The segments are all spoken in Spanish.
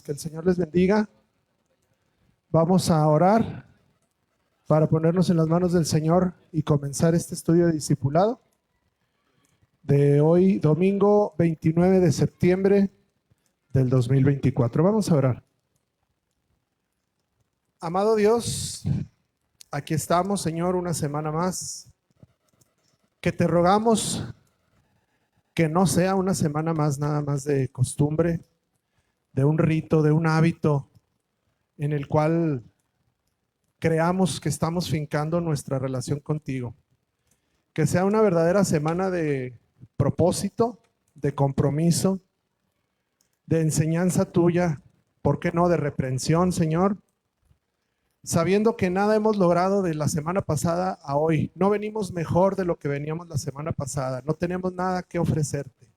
que el Señor les bendiga. Vamos a orar para ponernos en las manos del Señor y comenzar este estudio de discipulado de hoy, domingo 29 de septiembre del 2024. Vamos a orar. Amado Dios, aquí estamos, Señor, una semana más, que te rogamos que no sea una semana más nada más de costumbre, de un rito, de un hábito en el cual creamos que estamos fincando nuestra relación contigo. Que sea una verdadera semana de propósito, de compromiso, de enseñanza tuya, ¿por qué no de reprensión, Señor? Sabiendo que nada hemos logrado de la semana pasada a hoy. No venimos mejor de lo que veníamos la semana pasada. No tenemos nada que ofrecerte.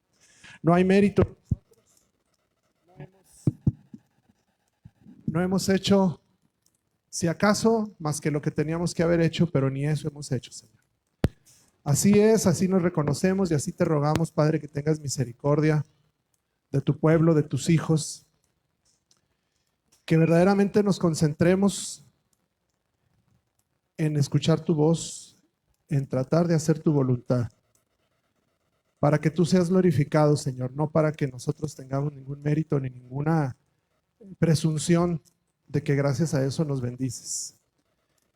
No hay mérito. No hemos hecho, si acaso, más que lo que teníamos que haber hecho, pero ni eso hemos hecho, Señor. Así es, así nos reconocemos y así te rogamos, Padre, que tengas misericordia de tu pueblo, de tus hijos, que verdaderamente nos concentremos en escuchar tu voz, en tratar de hacer tu voluntad, para que tú seas glorificado, Señor, no para que nosotros tengamos ningún mérito ni ninguna presunción de que gracias a eso nos bendices.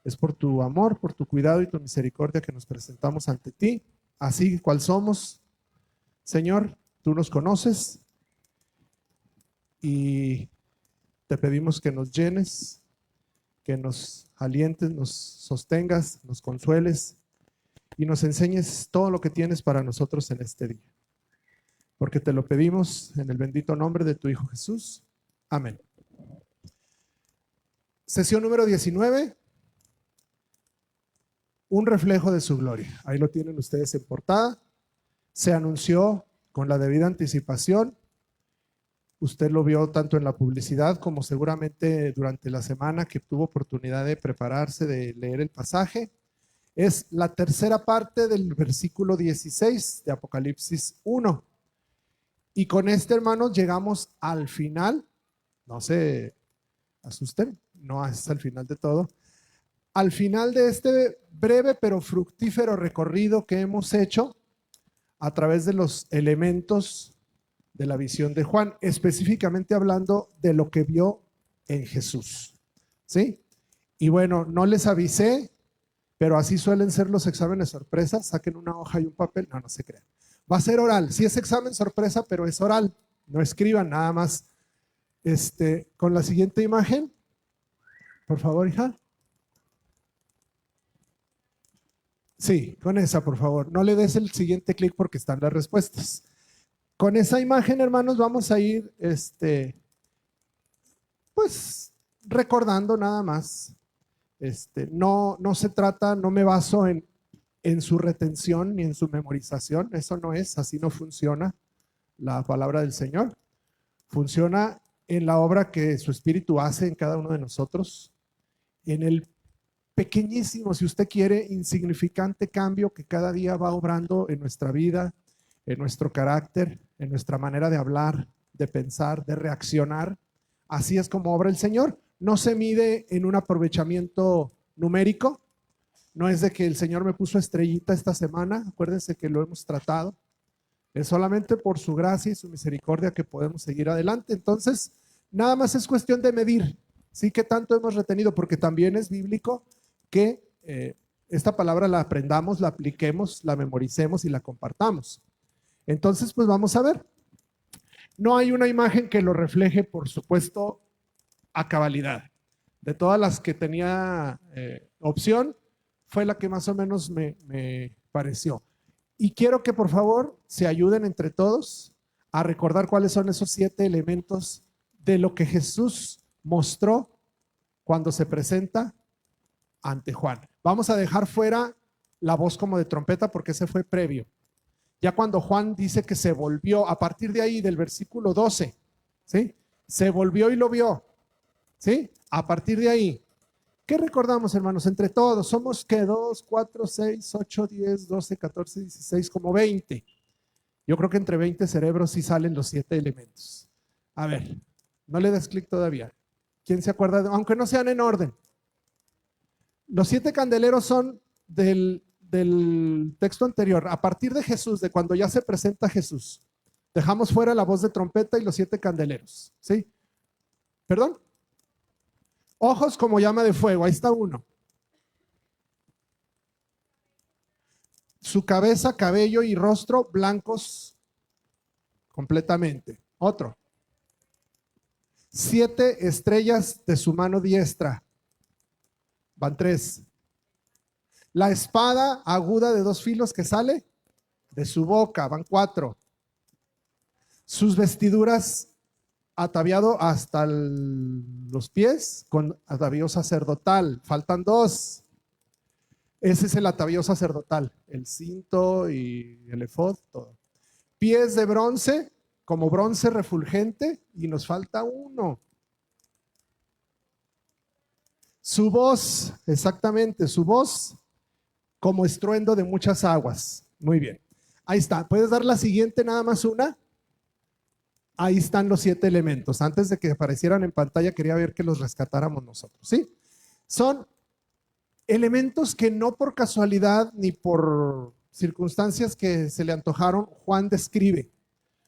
Es por tu amor, por tu cuidado y tu misericordia que nos presentamos ante ti, así cual somos. Señor, tú nos conoces y te pedimos que nos llenes, que nos alientes, nos sostengas, nos consueles y nos enseñes todo lo que tienes para nosotros en este día. Porque te lo pedimos en el bendito nombre de tu Hijo Jesús. Amén. Sesión número 19. Un reflejo de su gloria. Ahí lo tienen ustedes en portada. Se anunció con la debida anticipación. Usted lo vio tanto en la publicidad como seguramente durante la semana que tuvo oportunidad de prepararse, de leer el pasaje. Es la tercera parte del versículo 16 de Apocalipsis 1. Y con este, hermanos, llegamos al final. No se asusten, no es al final de todo. Al final de este breve pero fructífero recorrido que hemos hecho a través de los elementos de la visión de Juan, específicamente hablando de lo que vio en Jesús, ¿sí? Y bueno, no les avisé, pero así suelen ser los exámenes sorpresa. Saquen una hoja y un papel. No se crean. Va a ser oral. Sí es examen sorpresa, pero es oral. No escriban nada más. Con la siguiente imagen. Por favor, hija. Sí, con esa, por favor. No le des el siguiente clic porque están las respuestas. Con esa imagen, hermanos, vamos a ir, pues, recordando nada más. No se trata, no me baso en su retención ni en su memorización. Eso no es, así no funciona la palabra del Señor. Funciona en la obra que su Espíritu hace en cada uno de nosotros, en el pequeñísimo, si usted quiere, insignificante cambio que cada día va obrando en nuestra vida, en nuestro carácter, en nuestra manera de hablar, de pensar, de reaccionar. Así es como obra el Señor. No se mide en un aprovechamiento numérico. No es de que el Señor me puso estrellita esta semana. Acuérdense que lo hemos tratado. Es solamente por su gracia y su misericordia que podemos seguir adelante. Entonces, nada más es cuestión de medir. Sí, que tanto hemos retenido, porque también es bíblico que esta palabra la aprendamos, la apliquemos, la memoricemos y la compartamos. Entonces, pues vamos a ver. No hay una imagen que lo refleje, por supuesto, a cabalidad. De todas las que tenía opción, fue la que más o menos me pareció. Y quiero que por favor se ayuden entre todos a recordar cuáles son esos 7 elementos de lo que Jesús mostró cuando se presenta ante Juan. Vamos a dejar fuera la voz como de trompeta porque ese fue previo. Ya cuando Juan dice que se volvió, a partir de ahí del versículo 12, ¿sí? Se volvió y lo vio, ¿sí? A partir de ahí, ¿qué recordamos, hermanos? Entre todos, somos que 2, 4, 6, 8, 10, 12, 14, 16, como 20. Yo creo que entre 20 cerebros sí salen los 7 elementos. A ver, No le des clic todavía. ¿Quién se acuerda? Aunque no sean en orden. Los 7 candeleros son del texto anterior, a partir de Jesús, de cuando ya se presenta Jesús. Dejamos fuera la voz de trompeta y los 7 candeleros. ¿Sí? ¿Perdón? Ojos como llama de fuego, ahí está uno. Su cabeza, cabello y rostro blancos completamente. Otro. 7 estrellas de su mano diestra. Van 3. La espada aguda de 2 filos que sale de su boca. Van 4. Sus vestiduras ataviado hasta los pies con atavío sacerdotal. Faltan 2. Ese es el atavío sacerdotal. El cinto y el efod, todo. Pies de bronce, como bronce refulgente, y nos falta 1. Su voz, exactamente, su voz como estruendo de muchas aguas. Muy bien. Ahí está. ¿Puedes dar la siguiente, nada más una? Ahí están los 7 elementos. Antes de que aparecieran en pantalla, quería ver que los rescatáramos nosotros. ¿Sí? Son elementos que no por casualidad ni por circunstancias que se le antojaron, Juan describe.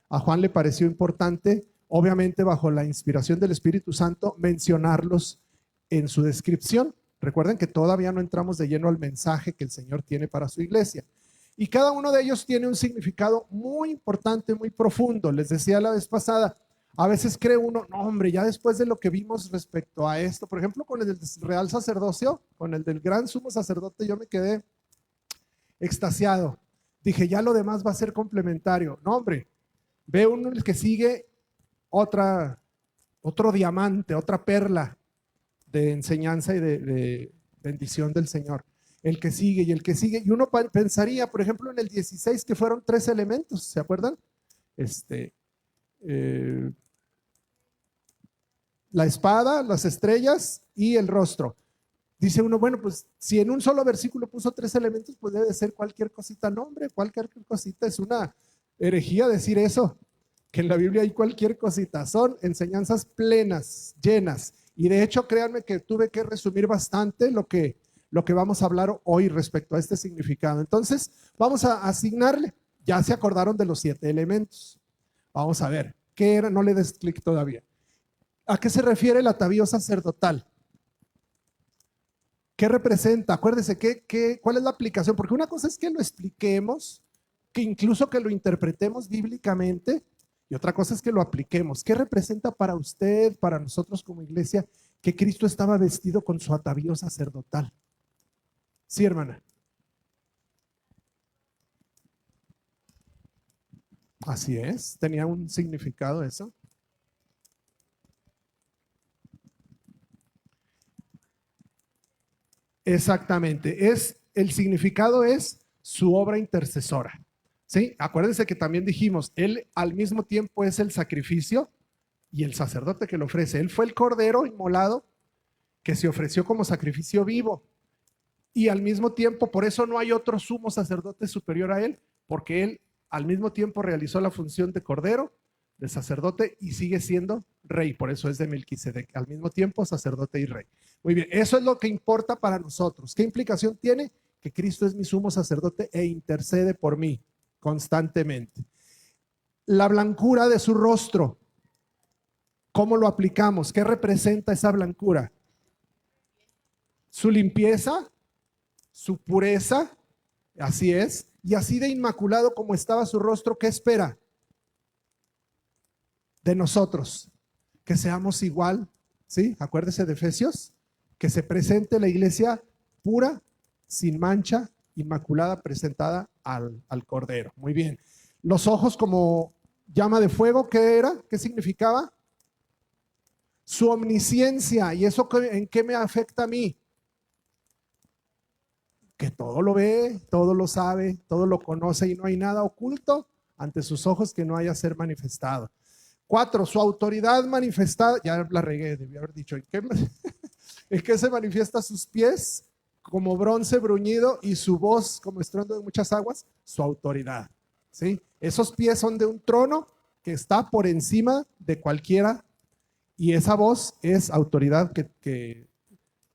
A Juan le pareció importante, obviamente bajo la inspiración del Espíritu Santo, mencionarlos en su descripción. Recuerden que todavía no entramos de lleno al mensaje que el Señor tiene para su iglesia. Y cada uno de ellos tiene un significado muy importante, muy profundo. Les decía la vez pasada, a veces cree uno, no hombre, ya después de lo que vimos respecto a esto, por ejemplo, con el del real sacerdocio, con el del gran sumo sacerdote, yo me quedé extasiado. Dije, ya lo demás va a ser complementario. No, hombre, ve uno el que sigue otro diamante, otra perla de enseñanza y de bendición del Señor. El que sigue y el que sigue. Y uno pensaría, por ejemplo, en el 16 que fueron 3 elementos, ¿se acuerdan? La espada, las estrellas y el rostro. Dice uno, bueno, pues si en un solo versículo puso 3 elementos, pues debe ser cualquier cosita. No, hombre, cualquier cosita. Es una herejía decir eso, que en la Biblia hay cualquier cosita. Son enseñanzas plenas, llenas. Y de hecho, créanme que tuve que resumir bastante lo que vamos a hablar hoy respecto a este significado. Entonces, vamos a asignarle. Ya se acordaron de los 7 elementos. Vamos a ver, ¿qué era? No le des clic todavía. ¿A qué se refiere el atavío sacerdotal? ¿Qué representa? Acuérdese, ¿cuál es la aplicación? Porque una cosa es que lo expliquemos, que incluso que lo interpretemos bíblicamente, y otra cosa es que lo apliquemos. ¿Qué representa para usted, para nosotros como iglesia, que Cristo estaba vestido con su atavío sacerdotal? Sí, hermana. Así es, tenía un significado eso. Exactamente, el significado es su obra intercesora. ¿Sí? Acuérdense que también dijimos, él al mismo tiempo es el sacrificio y el sacerdote que lo ofrece. Él fue el cordero inmolado que se ofreció como sacrificio vivo. Y al mismo tiempo, por eso no hay otro sumo sacerdote superior a él, porque él al mismo tiempo realizó la función de cordero, de sacerdote y sigue siendo rey. Por eso es de Melquisedec, al mismo tiempo sacerdote y rey. Muy bien, eso es lo que importa para nosotros. ¿Qué implicación tiene? Que Cristo es mi sumo sacerdote e intercede por mí constantemente. La blancura de su rostro, ¿cómo lo aplicamos? ¿Qué representa esa blancura? Su limpieza, su pureza, así es, y así de inmaculado como estaba su rostro, ¿qué espera de nosotros? Que seamos igual, ¿sí? Acuérdese de Efesios, que se presente la iglesia pura, sin mancha, inmaculada, presentada al Cordero. Muy bien. Los ojos como llama de fuego, ¿qué era? ¿Qué significaba? Su omnisciencia. ¿Y eso en qué me afecta a mí? Que todo lo ve, todo lo sabe, todo lo conoce y no hay nada oculto ante sus ojos que no haya ser manifestado. 4, su autoridad manifestada, ya la regué, debí haber dicho, ¿en qué se manifiesta sus pies? Como bronce bruñido y su voz como estruendo de muchas aguas, su autoridad. ¿Sí? Esos pies son de un trono que está por encima de cualquiera Y esa voz es autoridad que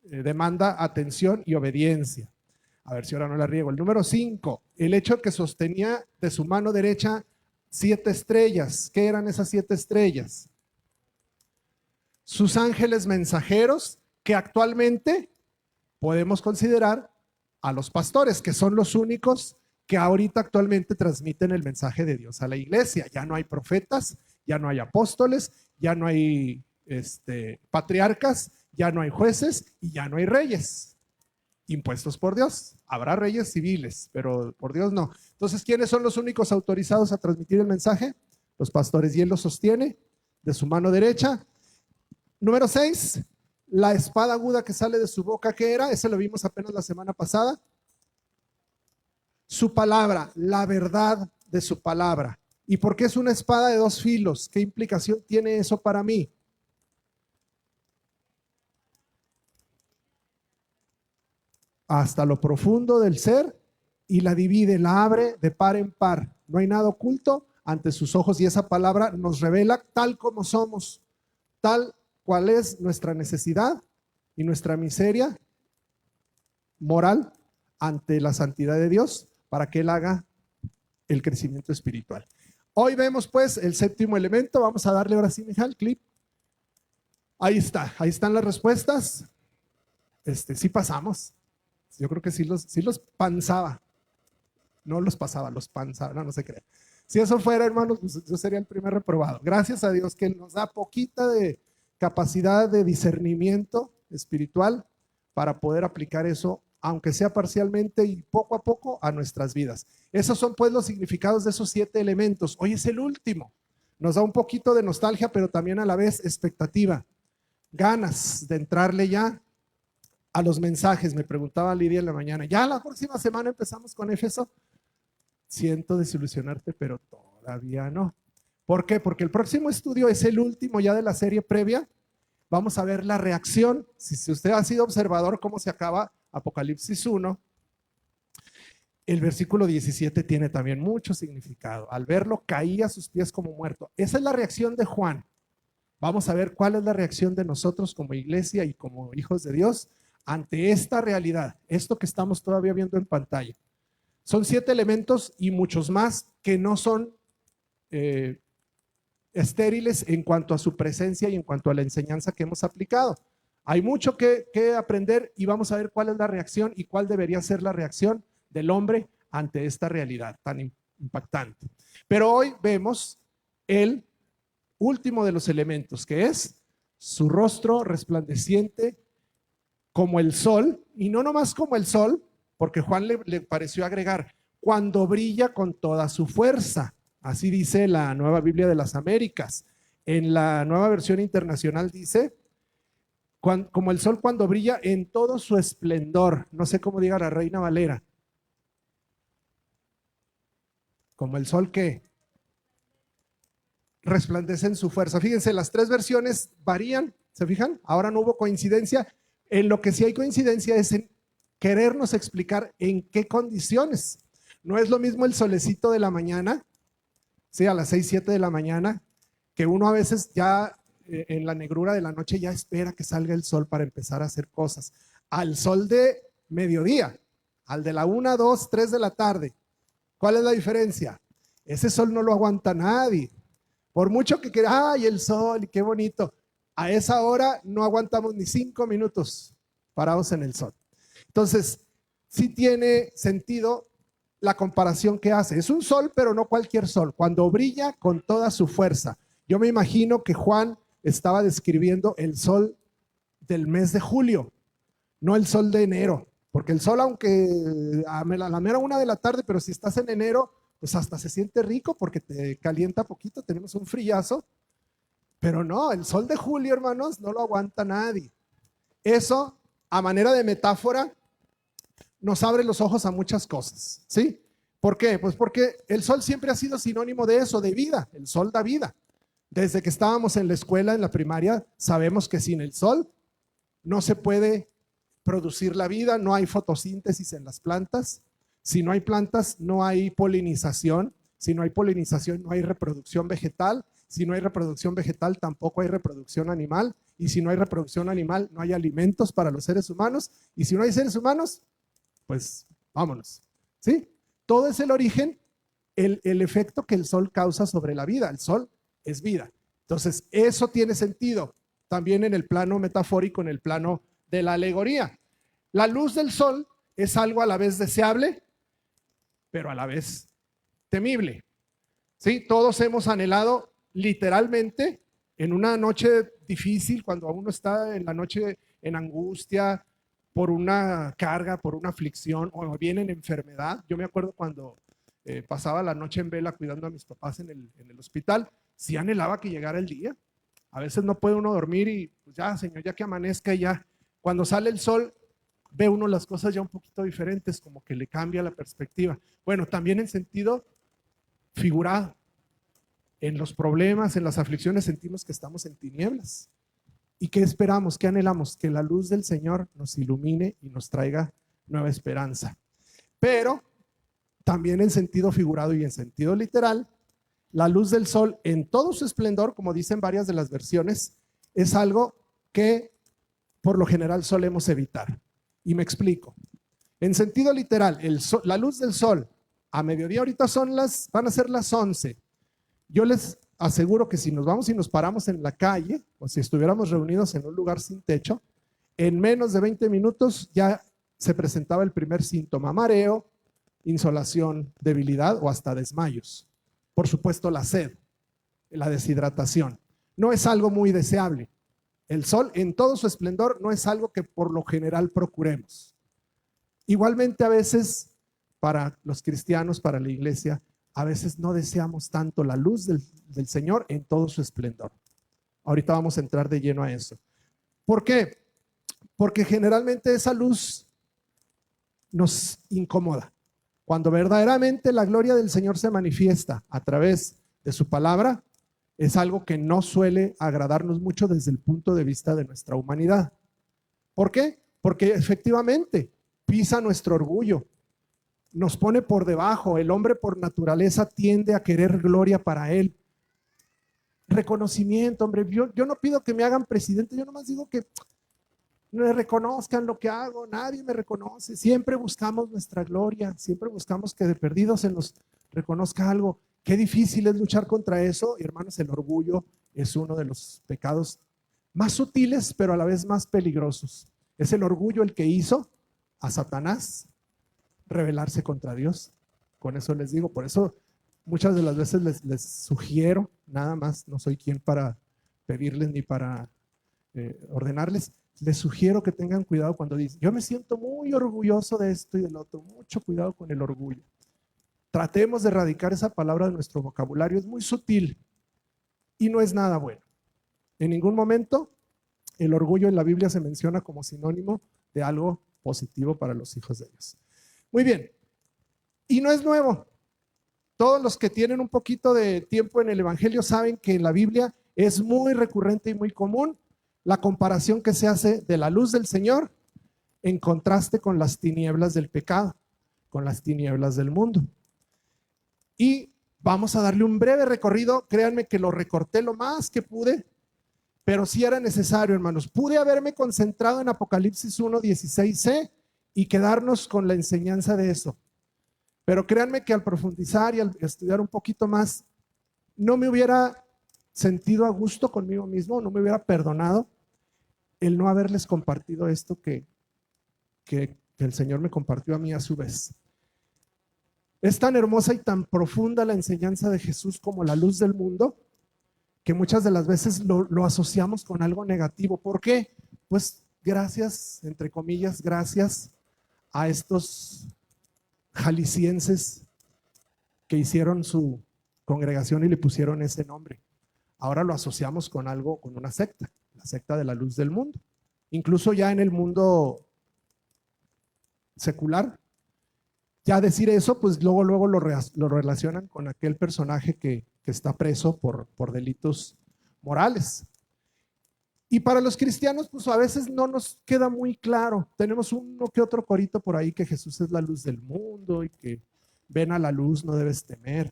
demanda atención y obediencia. A ver si ahora no la riego. El número 5, el hecho que sostenía de su mano derecha 7 estrellas. ¿Qué eran esas 7 estrellas? Sus ángeles mensajeros, que actualmente podemos considerar a los pastores, que son los únicos que ahorita actualmente transmiten el mensaje de Dios a la iglesia. Ya no hay profetas, ya no hay apóstoles, ya no hay patriarcas, ya no hay jueces y ya no hay reyes impuestos por Dios. Habrá reyes civiles, pero por Dios no. Entonces, ¿quiénes son los únicos autorizados a transmitir el mensaje? Los pastores, y él los sostiene de su mano derecha. Número 6, la espada aguda que sale de su boca, ¿qué era? Ese lo vimos apenas la semana pasada. Su palabra, la verdad de su palabra. ¿Y por qué es una espada de 2 filos? ¿Qué implicación tiene eso para mí? Hasta lo profundo del ser y la divide, la abre de par en par. No hay nada oculto ante sus ojos y esa palabra nos revela tal como somos, tal cual es nuestra necesidad y nuestra miseria moral ante la santidad de Dios para que Él haga el crecimiento espiritual. Hoy vemos pues el 7º elemento. Vamos a darle ahora sí, mija, el clip. Ahí está, ahí están las respuestas. Sí pasamos. Yo creo que sí los panzaba. No los pasaba, los panzaba, no se crea. Si eso fuera, hermanos, pues yo sería el primer reprobado. Gracias a Dios que nos da poquita de capacidad de discernimiento espiritual para poder aplicar eso, aunque sea parcialmente y poco a poco, a nuestras vidas. Esos son pues los significados de esos 7 elementos. Hoy es el último. Nos da un poquito de nostalgia, pero también a la vez expectativa. Ganas de entrarle ya a los mensajes. Me preguntaba Lidia en la mañana, ¿ya la próxima semana empezamos con Éfeso? Siento desilusionarte, pero todavía no. ¿Por qué? Porque el próximo estudio es el último ya de la serie previa. Vamos a ver la reacción. Si usted ha sido observador, cómo se acaba Apocalipsis 1, el versículo 17 tiene también mucho significado. Al verlo, caía a sus pies como muerto. Esa es la reacción de Juan. Vamos a ver cuál es la reacción de nosotros como iglesia y como hijos de Dios ante esta realidad, esto que estamos todavía viendo en pantalla. Son 7 elementos y muchos más que no son estériles en cuanto a su presencia y en cuanto a la enseñanza que hemos aplicado. Hay mucho que aprender y vamos a ver cuál es la reacción y cuál debería ser la reacción del hombre ante esta realidad tan impactante. Pero hoy vemos el último de los elementos, que es su rostro resplandeciente como el sol, y no nomás como el sol, porque Juan le pareció agregar, cuando brilla con toda su fuerza. Así dice la Nueva Biblia de las Américas. En la Nueva Versión Internacional dice, como el sol cuando brilla en todo su esplendor. No sé cómo diga la Reina Valera. Como el sol que resplandece en su fuerza. Fíjense, las 3 versiones varían, ¿se fijan? Ahora no hubo coincidencia. En lo que sí hay coincidencia es en querernos explicar en qué condiciones. No es lo mismo el solecito de la mañana, sí, a las 6, 7 de la mañana, que uno a veces ya en la negrura de la noche ya espera que salga el sol para empezar a hacer cosas. Al sol de mediodía, al de la 1, 2, 3 de la tarde. ¿Cuál es la diferencia? Ese sol no lo aguanta nadie. Por mucho que quiera, ¡ay, el sol! Y qué bonito. A esa hora no aguantamos ni 5 minutos parados en el sol. Entonces, sí tiene sentido la comparación que hace. Es un sol, pero no cualquier sol. Cuando brilla con toda su fuerza. Yo me imagino que Juan estaba describiendo el sol del mes de julio, no el sol de enero. Porque el sol, aunque a la mera 1 de la tarde, pero si estás en enero, pues hasta se siente rico porque te calienta poquito, tenemos un frillazo. Pero no, el sol de julio, hermanos, no lo aguanta nadie. Eso, a manera de metáfora, nos abre los ojos a muchas cosas, ¿sí? ¿Por qué? Pues porque el sol siempre ha sido sinónimo de eso, de vida. El sol da vida. Desde que estábamos en la escuela, en la primaria, sabemos que sin el sol no se puede producir la vida, no hay fotosíntesis en las plantas. Si no hay plantas, no hay polinización. Si no hay polinización, no hay reproducción vegetal. Si no hay reproducción vegetal, tampoco hay reproducción animal. Y si no hay reproducción animal, no hay alimentos para los seres humanos. Y si no hay seres humanos, pues vámonos. ¿Sí? Todo es el origen, el efecto que el sol causa sobre la vida. El sol es vida. Entonces, eso tiene sentido también en el plano metafórico, en el plano de la alegoría. La luz del sol es algo a la vez deseable, pero a la vez temible. ¿Sí? Todos hemos anhelado literalmente en una noche difícil, cuando uno está en la noche en angustia por una carga, por una aflicción o bien en enfermedad. Yo me acuerdo cuando pasaba la noche en vela cuidando a mis papás en el hospital, sí anhelaba que llegara el día. A veces no puede uno dormir y pues ya, Señor, ya que amanezca y ya. Cuando sale el sol, ve uno las cosas ya un poquito diferentes, como que le cambia la perspectiva. Bueno, también en sentido figurado. En los problemas, en las aflicciones sentimos que estamos en tinieblas. ¿Y qué esperamos? ¿Qué anhelamos? Que la luz del Señor nos ilumine y nos traiga nueva esperanza. Pero también en sentido figurado y en sentido literal, la luz del sol en todo su esplendor, como dicen varias de las versiones, es algo que por lo general solemos evitar. Y me explico. En sentido literal, la luz del sol a mediodía, ahorita van a ser las 11. Yo les aseguro que si nos vamos y nos paramos en la calle, o si estuviéramos reunidos en un lugar sin techo, en menos de 20 minutos ya se presentaba el primer síntoma: mareo, insolación, debilidad o hasta desmayos. Por supuesto, la sed, la deshidratación. No es algo muy deseable. El sol en todo su esplendor no es algo que por lo general procuremos. Igualmente, a veces, para los cristianos, para la iglesia, a veces no deseamos tanto la luz del Señor en todo su esplendor. Ahorita vamos a entrar de lleno a eso. ¿Por qué? Porque generalmente esa luz nos incomoda. Cuando verdaderamente la gloria del Señor se manifiesta a través de su palabra, es algo que no suele agradarnos mucho desde el punto de vista de nuestra humanidad. ¿Por qué? Porque efectivamente pisa nuestro orgullo, nos pone por debajo. El hombre por naturaleza tiende a querer gloria para él. Reconocimiento, hombre. Yo no pido que me hagan presidente, yo nomás digo que me reconozcan lo que hago. Nadie me reconoce. Siempre buscamos nuestra gloria, siempre buscamos que de perdido se nos reconozca algo. Qué difícil es luchar contra eso. Y hermanos, el orgullo es uno de los pecados más sutiles, pero a la vez más peligrosos. Es el orgullo el que hizo a Satanás rebelarse contra Dios. Con eso les digo, por eso muchas de las veces les sugiero, nada más, no soy quien para pedirles ni para ordenarles, les sugiero que tengan cuidado cuando dicen, yo me siento muy orgulloso de esto y del otro. Mucho cuidado con el orgullo. Tratemos de erradicar esa palabra de nuestro vocabulario. Es muy sutil y no es nada bueno. En ningún momento el orgullo en la Biblia se menciona como sinónimo de algo positivo para los hijos de Dios. Muy bien, y no es nuevo. Todos los que tienen un poquito de tiempo en el Evangelio saben que en la Biblia es muy recurrente y muy común la comparación que se hace de la luz del Señor en contraste con las tinieblas del pecado, con las tinieblas del mundo. Y vamos a darle un breve recorrido. Créanme que lo recorté lo más que pude, pero sí era necesario, hermanos. Pude haberme concentrado en Apocalipsis 1:16c y quedarnos con la enseñanza de eso. Pero créanme que al profundizar y al estudiar un poquito más, no me hubiera sentido a gusto conmigo mismo, no me hubiera perdonado el no haberles compartido esto que el Señor me compartió a mí a su vez. Es tan hermosa y tan profunda la enseñanza de Jesús como la luz del mundo, que muchas de las veces lo asociamos con algo negativo. ¿Por qué? Pues gracias, entre comillas, gracias a estos jaliscienses que hicieron su congregación y le pusieron ese nombre. Ahora lo asociamos con algo, con una secta, la secta de la luz del mundo. Incluso ya en el mundo secular, ya decir eso, pues luego lo relacionan con aquel personaje que está preso por delitos morales. Y para los cristianos, pues a veces no nos queda muy claro. Tenemos uno que otro corito por ahí que Jesús es la luz del mundo y que ven a la luz, no debes temer.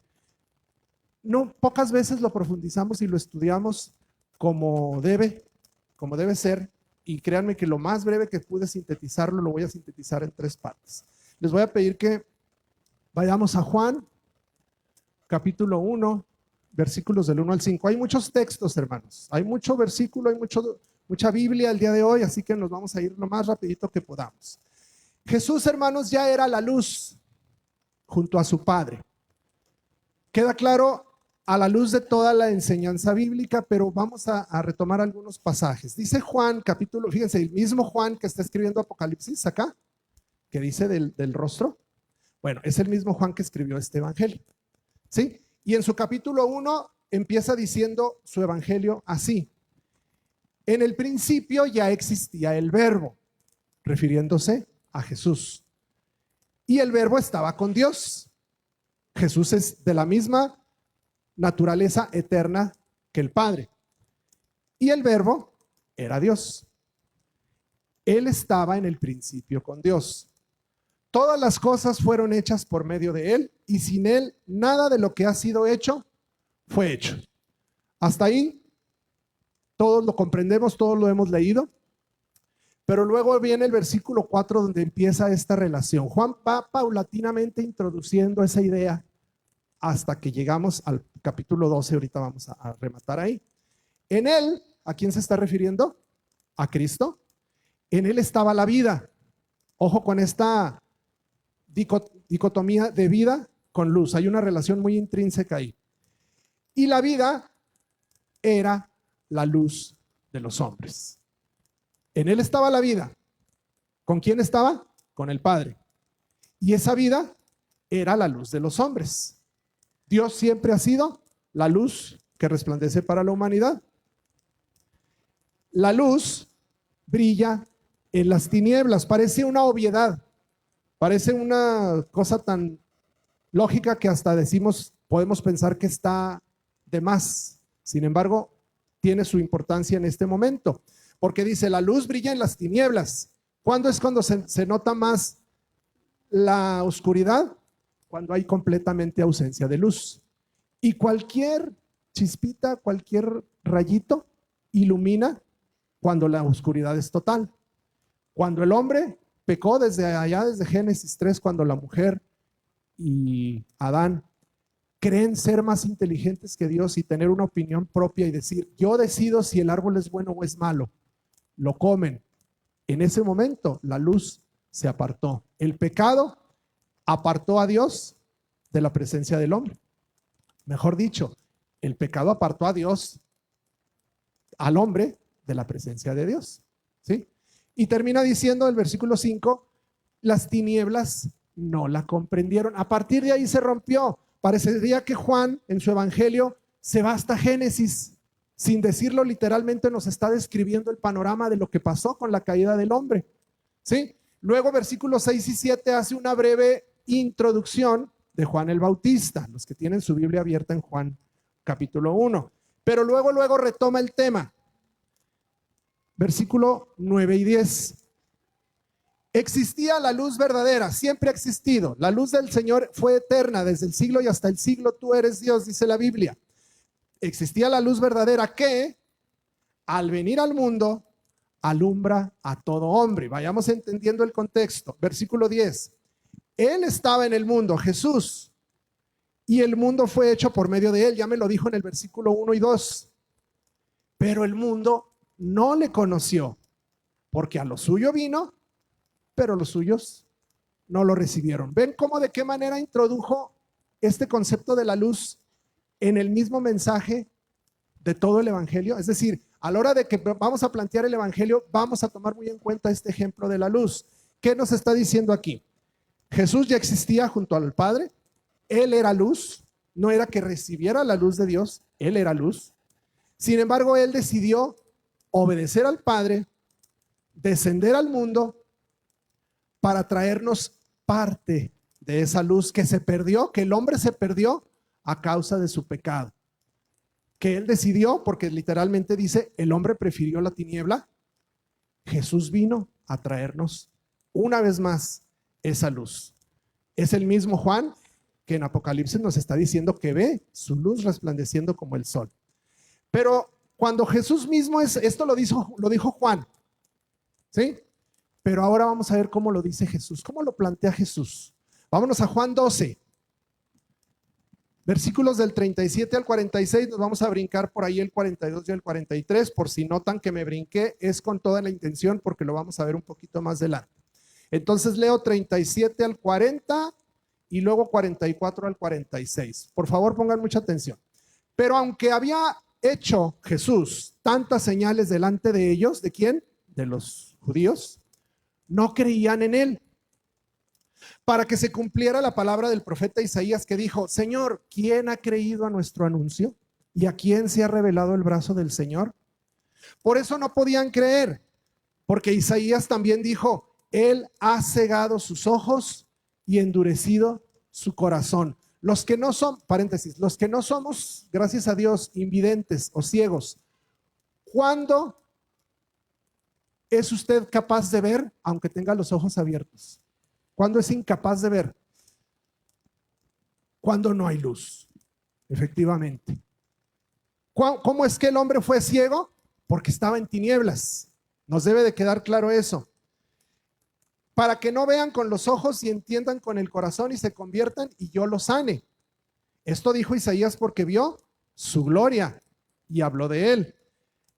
no, pocas veces lo profundizamos y lo estudiamos como debe ser, y créanme que lo más breve que pude sintetizarlo, lo voy a sintetizar en 3 partes. Les voy a pedir que vayamos a Juan, capítulo 1, versículos del 1 al 5. Hay muchos textos, hermanos, hay mucho versículo, hay mucha Biblia el día de hoy, así que nos vamos a ir lo más rapidito que podamos. Jesús, hermanos, ya era la luz junto a su Padre. Queda claro a la luz de toda la enseñanza bíblica, pero vamos a retomar algunos pasajes. Dice Juan, capítulo, fíjense, el mismo Juan que está escribiendo Apocalipsis acá, que dice del rostro. Bueno, es el mismo Juan que escribió este evangelio, ¿sí? Y en su capítulo 1 empieza diciendo su evangelio así: en el principio ya existía el verbo, refiriéndose a Jesús. Y el verbo estaba con Dios. Jesús es de la misma naturaleza eterna que el Padre. Y el verbo era Dios. Él estaba en el principio con Dios. Todas las cosas fueron hechas por medio de Él, y sin Él nada de lo que ha sido hecho fue hecho. Hasta ahí todos lo comprendemos, todos lo hemos leído. Pero luego viene el versículo 4 donde empieza esta relación. Juan va paulatinamente introduciendo esa idea hasta que llegamos al capítulo 12, ahorita vamos a rematar ahí. En Él, ¿a quién se está refiriendo? A Cristo. En Él estaba la vida. Ojo con esta dicotomía de vida con luz. Hay una relación muy intrínseca ahí. Y la vida era la luz de los hombres. En Él estaba la vida. ¿Con quién estaba? Con el Padre. Y esa vida era la luz de los hombres. Dios siempre ha sido la luz que resplandece para la humanidad. La luz brilla en las tinieblas. Parece una obviedad, parece una cosa tan lógica que hasta podemos pensar que está de más. Sin embargo, tiene su importancia en este momento, porque dice, la luz brilla en las tinieblas. ¿Cuándo es cuando se nota más la oscuridad? Cuando hay completamente ausencia de luz. Y cualquier chispita, cualquier rayito ilumina cuando la oscuridad es total. Cuando el hombre pecó desde allá, desde Génesis 3, cuando la mujer y Adán creen ser más inteligentes que Dios y tener una opinión propia y decir, yo decido si el árbol es bueno o es malo, lo comen. En ese momento la luz se apartó. El pecado apartó a Dios de la presencia del hombre. Mejor dicho, el pecado apartó a Dios, al hombre, de la presencia de Dios. ¿Sí? Y termina diciendo el versículo 5, las tinieblas no la comprendieron. A partir de ahí se rompió. Parecería que Juan en su evangelio se va hasta Génesis. Sin decirlo literalmente nos está describiendo el panorama de lo que pasó con la caída del hombre. ¿Sí? Luego versículos 6 y 7 hace una breve introducción de Juan el Bautista, los que tienen su Biblia abierta en Juan capítulo 1. Pero luego retoma el tema. Versículo 9 y 10. Existía la luz verdadera, siempre ha existido. La luz del Señor fue eterna, desde el siglo y hasta el siglo tú eres Dios, dice la Biblia. Existía la luz verdadera que, al venir al mundo, alumbra a todo hombre. Vayamos entendiendo el contexto. Versículo 10. Él estaba en el mundo, Jesús, y el mundo fue hecho por medio de Él. Ya me lo dijo en el versículo 1 y 2. Pero el mundo no le conoció, porque a lo suyo vino, pero los suyos no lo recibieron. ¿Ven cómo de qué manera introdujo este concepto de la luz en el mismo mensaje de todo el evangelio? Es decir, a la hora de que vamos a plantear el evangelio, vamos a tomar muy en cuenta este ejemplo de la luz. ¿Qué nos está diciendo aquí? Jesús ya existía junto al Padre, Él era luz, no era que recibiera la luz de Dios, Él era luz. Sin embargo, Él decidió obedecer al Padre, descender al mundo para traernos parte de esa luz que se perdió, que el hombre se perdió a causa de su pecado. Que Él decidió, porque literalmente dice, el hombre prefirió la tiniebla. Jesús vino a traernos una vez más esa luz. Es el mismo Juan que en Apocalipsis nos está diciendo que ve su luz resplandeciendo como el sol. Pero cuando Jesús mismo esto lo dijo Juan, ¿sí? Pero ahora vamos a ver cómo lo dice Jesús, cómo lo plantea Jesús. Vámonos a Juan 12, versículos del 37 al 46, nos vamos a brincar por ahí el 42 y el 43, por si notan que me brinqué, es con toda la intención porque lo vamos a ver un poquito más adelante. Entonces leo 37 al 40 y luego 44 al 46. Por favor, pongan mucha atención. Pero aunque había hecho Jesús tantas señales delante de ellos, ¿de quién? De los judíos, no creían en él. Para que se cumpliera la palabra del profeta Isaías que dijo: Señor, ¿quién ha creído a nuestro anuncio? ¿Y a quién se ha revelado el brazo del Señor? Por eso no podían creer, porque Isaías también dijo: Él ha cegado sus ojos y endurecido su corazón. Los que no son, paréntesis, los que no somos, gracias a Dios, invidentes o ciegos, ¿cuándo es usted capaz de ver aunque tenga los ojos abiertos? ¿Cuándo es incapaz de ver? Cuando no hay luz, efectivamente. ¿Cómo es que el hombre fue ciego? Porque estaba en tinieblas. Nos debe de quedar claro eso. Para que no vean con los ojos y entiendan con el corazón y se conviertan y yo los sane. Esto dijo Isaías porque vio su gloria y habló de él.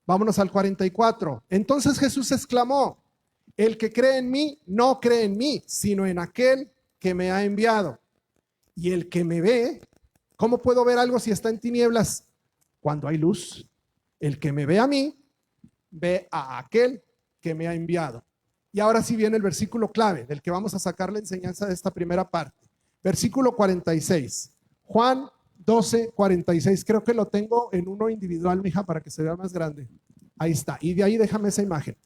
Vámonos al 44. Entonces Jesús exclamó: el que cree en mí, no cree en mí, sino en aquel que me ha enviado. Y el que me ve, ¿cómo puedo ver algo si está en tinieblas? Cuando hay luz. El que me ve a mí, ve a aquel que me ha enviado. Y ahora sí viene el versículo clave, del que vamos a sacar la enseñanza de esta primera parte. Versículo 46. Juan 12, 46. Creo que lo tengo en uno individual, mija, para que se vea más grande. Ahí está. Y de ahí déjame esa imagen.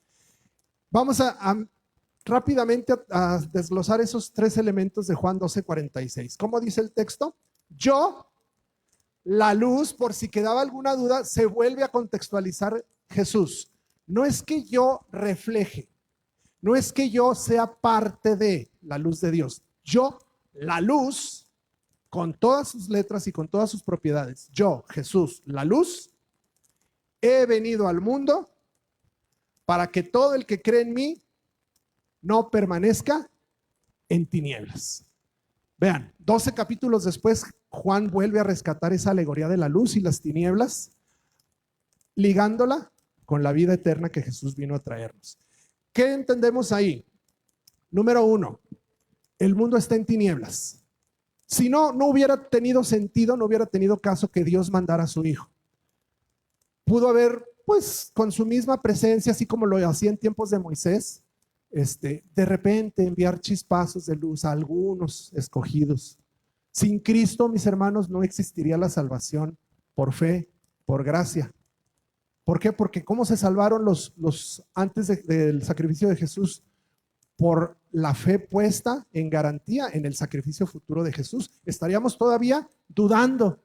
Vamos a rápidamente a desglosar esos tres elementos de Juan 12, 46. ¿Cómo dice el texto? Yo, la luz, por si quedaba alguna duda, se vuelve a contextualizar Jesús. No es que yo refleje, no es que yo sea parte de la luz de Dios. Yo, la luz, con todas sus letras y con todas sus propiedades. Yo, Jesús, la luz, he venido al mundo para que todo el que cree en mí no permanezca en tinieblas. Vean, 12 capítulos después, Juan vuelve a rescatar esa alegoría de la luz y las tinieblas, ligándola con la vida eterna que Jesús vino a traernos. ¿Qué entendemos ahí? Número 1, el mundo está en tinieblas. Si no, no hubiera tenido sentido, no hubiera tenido caso que Dios mandara a su Hijo. Pudo haber, pues, con su misma presencia, así como lo hacía en tiempos de Moisés, de repente enviar chispazos de luz a algunos escogidos. Sin Cristo, mis hermanos, no existiría la salvación por fe, por gracia. ¿Por qué? Porque ¿cómo se salvaron los antes del sacrificio de Jesús? Por la fe puesta en garantía en el sacrificio futuro de Jesús. Estaríamos todavía dudando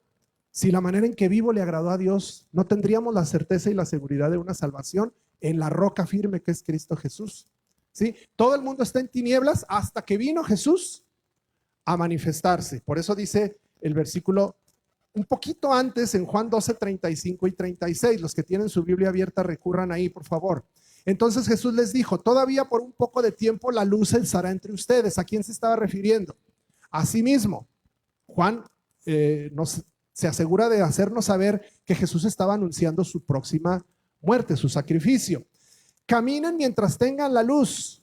si la manera en que vivo le agradó a Dios. No tendríamos la certeza y la seguridad de una salvación en la roca firme que es Cristo Jesús. ¿Sí? Todo el mundo está en tinieblas hasta que vino Jesús a manifestarse. Por eso dice el versículo un poquito antes en Juan 12, 35 y 36. Los que tienen su Biblia abierta recurran ahí, por favor. Entonces Jesús les dijo: todavía por un poco de tiempo la luz estará entre ustedes. ¿A quién se estaba refiriendo? A sí mismo. Juan se asegura de hacernos saber que Jesús estaba anunciando su próxima muerte, su sacrificio. Caminen mientras tengan la luz,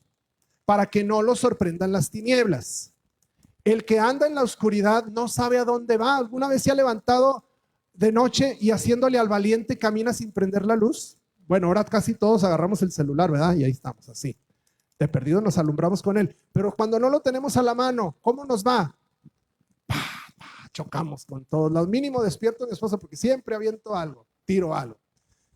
para que no los sorprendan las tinieblas. El que anda en la oscuridad no sabe a dónde va. ¿Alguna vez se ha levantado de noche y haciéndole al valiente camina sin prender la luz? Bueno, ahora casi todos agarramos el celular, ¿verdad? Y ahí estamos, así. De perdido nos alumbramos con él. Pero cuando no lo tenemos a la mano, ¿cómo nos va? Chocamos con todo. Lo mínimo despierto a mi esposa porque siempre aviento algo, tiro algo.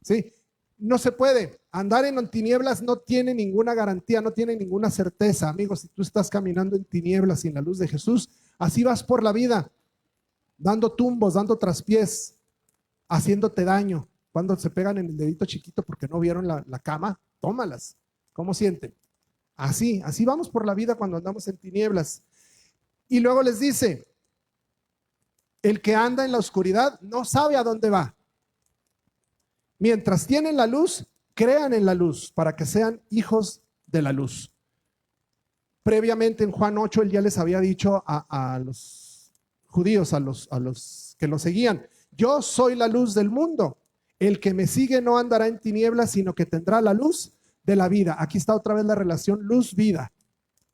¿Sí? No se puede. Andar en tinieblas no tiene ninguna garantía, no tiene ninguna certeza. Amigos, si tú estás caminando en tinieblas sin la luz de Jesús, así vas por la vida, dando tumbos, dando traspiés, haciéndote daño. Cuando se pegan en el dedito chiquito porque no vieron la cama, tómalas. ¿Cómo sienten? Así vamos por la vida cuando andamos en tinieblas. Y luego les dice: El que anda en la oscuridad no sabe a dónde va. Mientras tienen la luz, crean en la luz para que sean hijos de la luz. Previamente en Juan 8, él ya les había dicho a los judíos, a los que lo seguían: yo soy la luz del mundo. El que me sigue no andará en tinieblas, sino que tendrá la luz de la vida. Aquí está otra vez la relación luz-vida.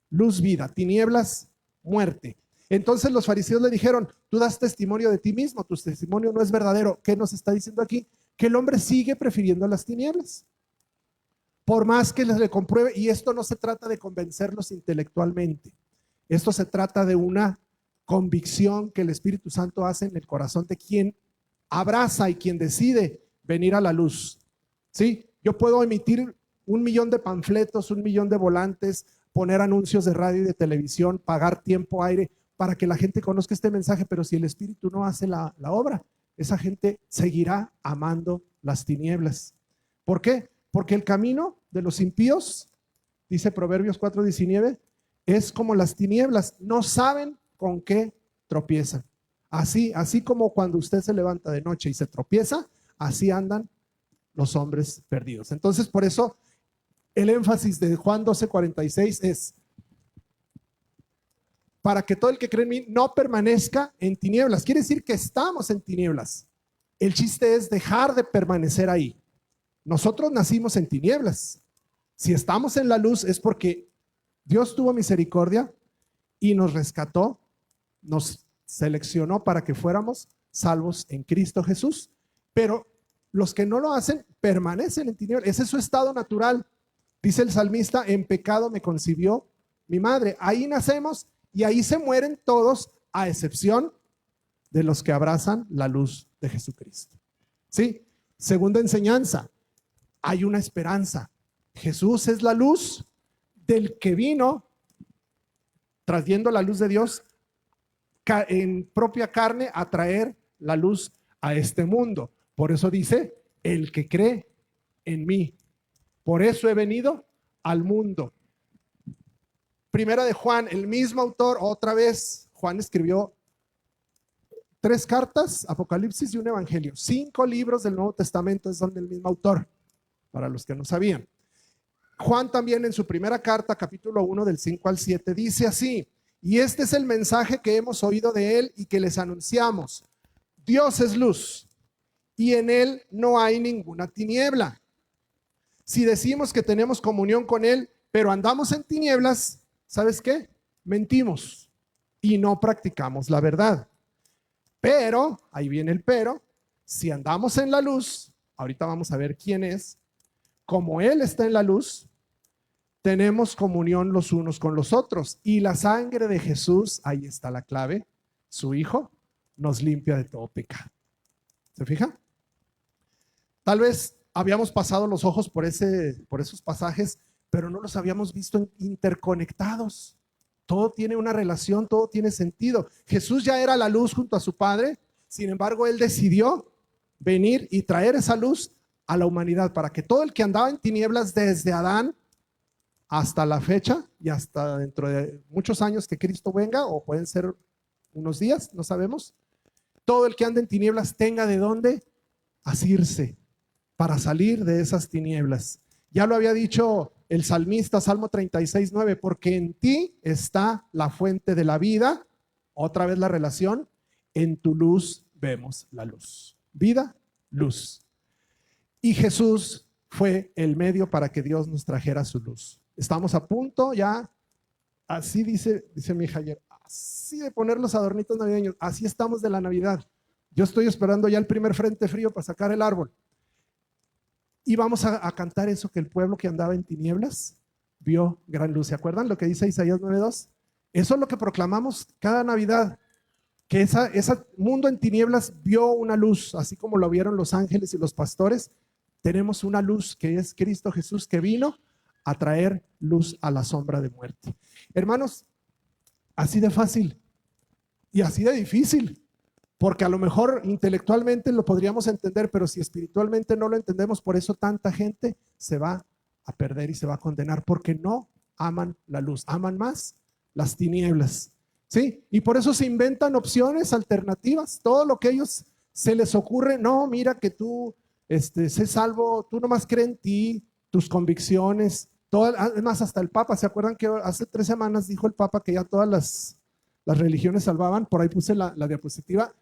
Luz-vida, tinieblas, muerte. Entonces los fariseos le dijeron: tú das testimonio de ti mismo, tu testimonio no es verdadero. ¿Qué nos está diciendo aquí? Que el hombre sigue prefiriendo las tinieblas. Por más que les le compruebe, y esto no se trata de convencerlos intelectualmente, esto se trata de una convicción que el Espíritu Santo hace en el corazón de quien abraza y quien decide venir a la luz. ¿Sí? Yo puedo emitir 1,000,000 de panfletos, 1,000,000 de volantes, poner anuncios de radio y de televisión, pagar tiempo, aire, para que la gente conozca este mensaje, pero si el Espíritu no hace la obra, esa gente seguirá amando las tinieblas. ¿Por qué? Porque el camino de los impíos, dice Proverbios 4:19, es como las tinieblas, no saben con qué tropiezan. Así como cuando usted se levanta de noche y se tropieza, así andan los hombres perdidos. Entonces, por eso el énfasis de Juan 12:46 es: para que todo el que cree en mí no permanezca en tinieblas. Quiere decir que estamos en tinieblas. El chiste es dejar de permanecer ahí. Nosotros nacimos en tinieblas. Si estamos en la luz es porque Dios tuvo misericordia y nos rescató, nos seleccionó para que fuéramos salvos en Cristo Jesús. Pero los que no lo hacen permanecen en tinieblas. Ese es su estado natural. Dice el salmista: en pecado me concibió mi madre. Ahí nacemos y ahí se mueren todos, a excepción de los que abrazan la luz de Jesucristo. ¿Sí? Segunda enseñanza: hay una esperanza. Jesús es la luz del que vino trayendo la luz de Dios en propia carne a traer la luz a este mundo. Por eso dice: el que cree en mí. Por eso he venido al mundo. Primera de Juan, el mismo autor, otra vez, Juan escribió 3 cartas, Apocalipsis y un Evangelio. 5 libros del Nuevo Testamento son del mismo autor, para los que no sabían. Juan también en su primera carta, capítulo 1, del 5 al 7, dice así: y este es el mensaje que hemos oído de él y que les anunciamos. Dios es luz y en él no hay ninguna tiniebla. Si decimos que tenemos comunión con él, pero andamos en tinieblas, ¿sabes qué? Mentimos y no practicamos la verdad. Pero, ahí viene el pero, si andamos en la luz, ahorita vamos a ver quién es, como él está en la luz, tenemos comunión los unos con los otros. Y la sangre de Jesús, ahí está la clave, su Hijo, nos limpia de todo pecado. ¿Se fija? Tal vez habíamos pasado los ojos por esos pasajes, pero no los habíamos visto interconectados. Todo tiene una relación, todo tiene sentido. Jesús ya era la luz junto a su Padre, sin embargo, él decidió venir y traer esa luz a la humanidad para que todo el que andaba en tinieblas desde Adán hasta la fecha y hasta dentro de muchos años que Cristo venga, o pueden ser unos días, no sabemos, todo el que anda en tinieblas tenga de dónde asirse para salir de esas tinieblas. Ya lo había dicho el salmista, Salmo 36:9, porque en ti está la fuente de la vida. Otra vez la relación: en tu luz vemos la luz. Vida, luz. Y Jesús fue el medio para que Dios nos trajera su luz. Estamos a punto ya, así dice mi hija ayer, así de poner los adornitos navideños, así estamos de la Navidad. Yo estoy esperando ya el primer frente frío para sacar el árbol. Y vamos a cantar eso, que el pueblo que andaba en tinieblas vio gran luz. ¿Se acuerdan lo que dice Isaías 9:2? Eso es lo que proclamamos cada Navidad, que ese mundo en tinieblas vio una luz, así como lo vieron los ángeles y los pastores. Tenemos una luz que es Cristo Jesús, que vino a traer luz a la sombra de muerte. Hermanos, así de fácil y así de difícil. Porque a lo mejor intelectualmente lo podríamos entender, pero si espiritualmente no lo entendemos, por eso tanta gente se va a perder y se va a condenar, porque no aman la luz, aman más las tinieblas. ¿Sí? Y por eso se inventan opciones alternativas. Todo lo que a ellos se les ocurre, no, mira que tú sé salvo, tú nomás crees en ti, tus convicciones. Además, hasta el Papa, ¿se acuerdan que hace 3 semanas dijo el Papa que ya todas las religiones salvaban? Por ahí puse la diapositiva.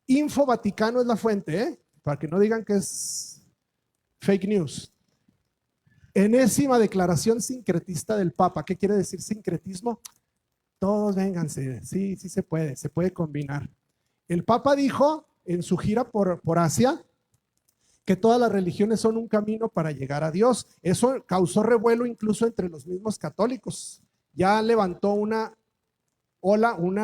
Info Vaticano es la fuente, ¿eh? Para que no digan que es fake news. Enésima declaración sincretista del Papa. ¿Qué quiere decir sincretismo? Todos vénganse, sí se puede combinar. El Papa dijo en su gira por Asia que todas las religiones son un camino para llegar a Dios. Eso causó revuelo incluso entre los mismos católicos. Ya levantó una ola, un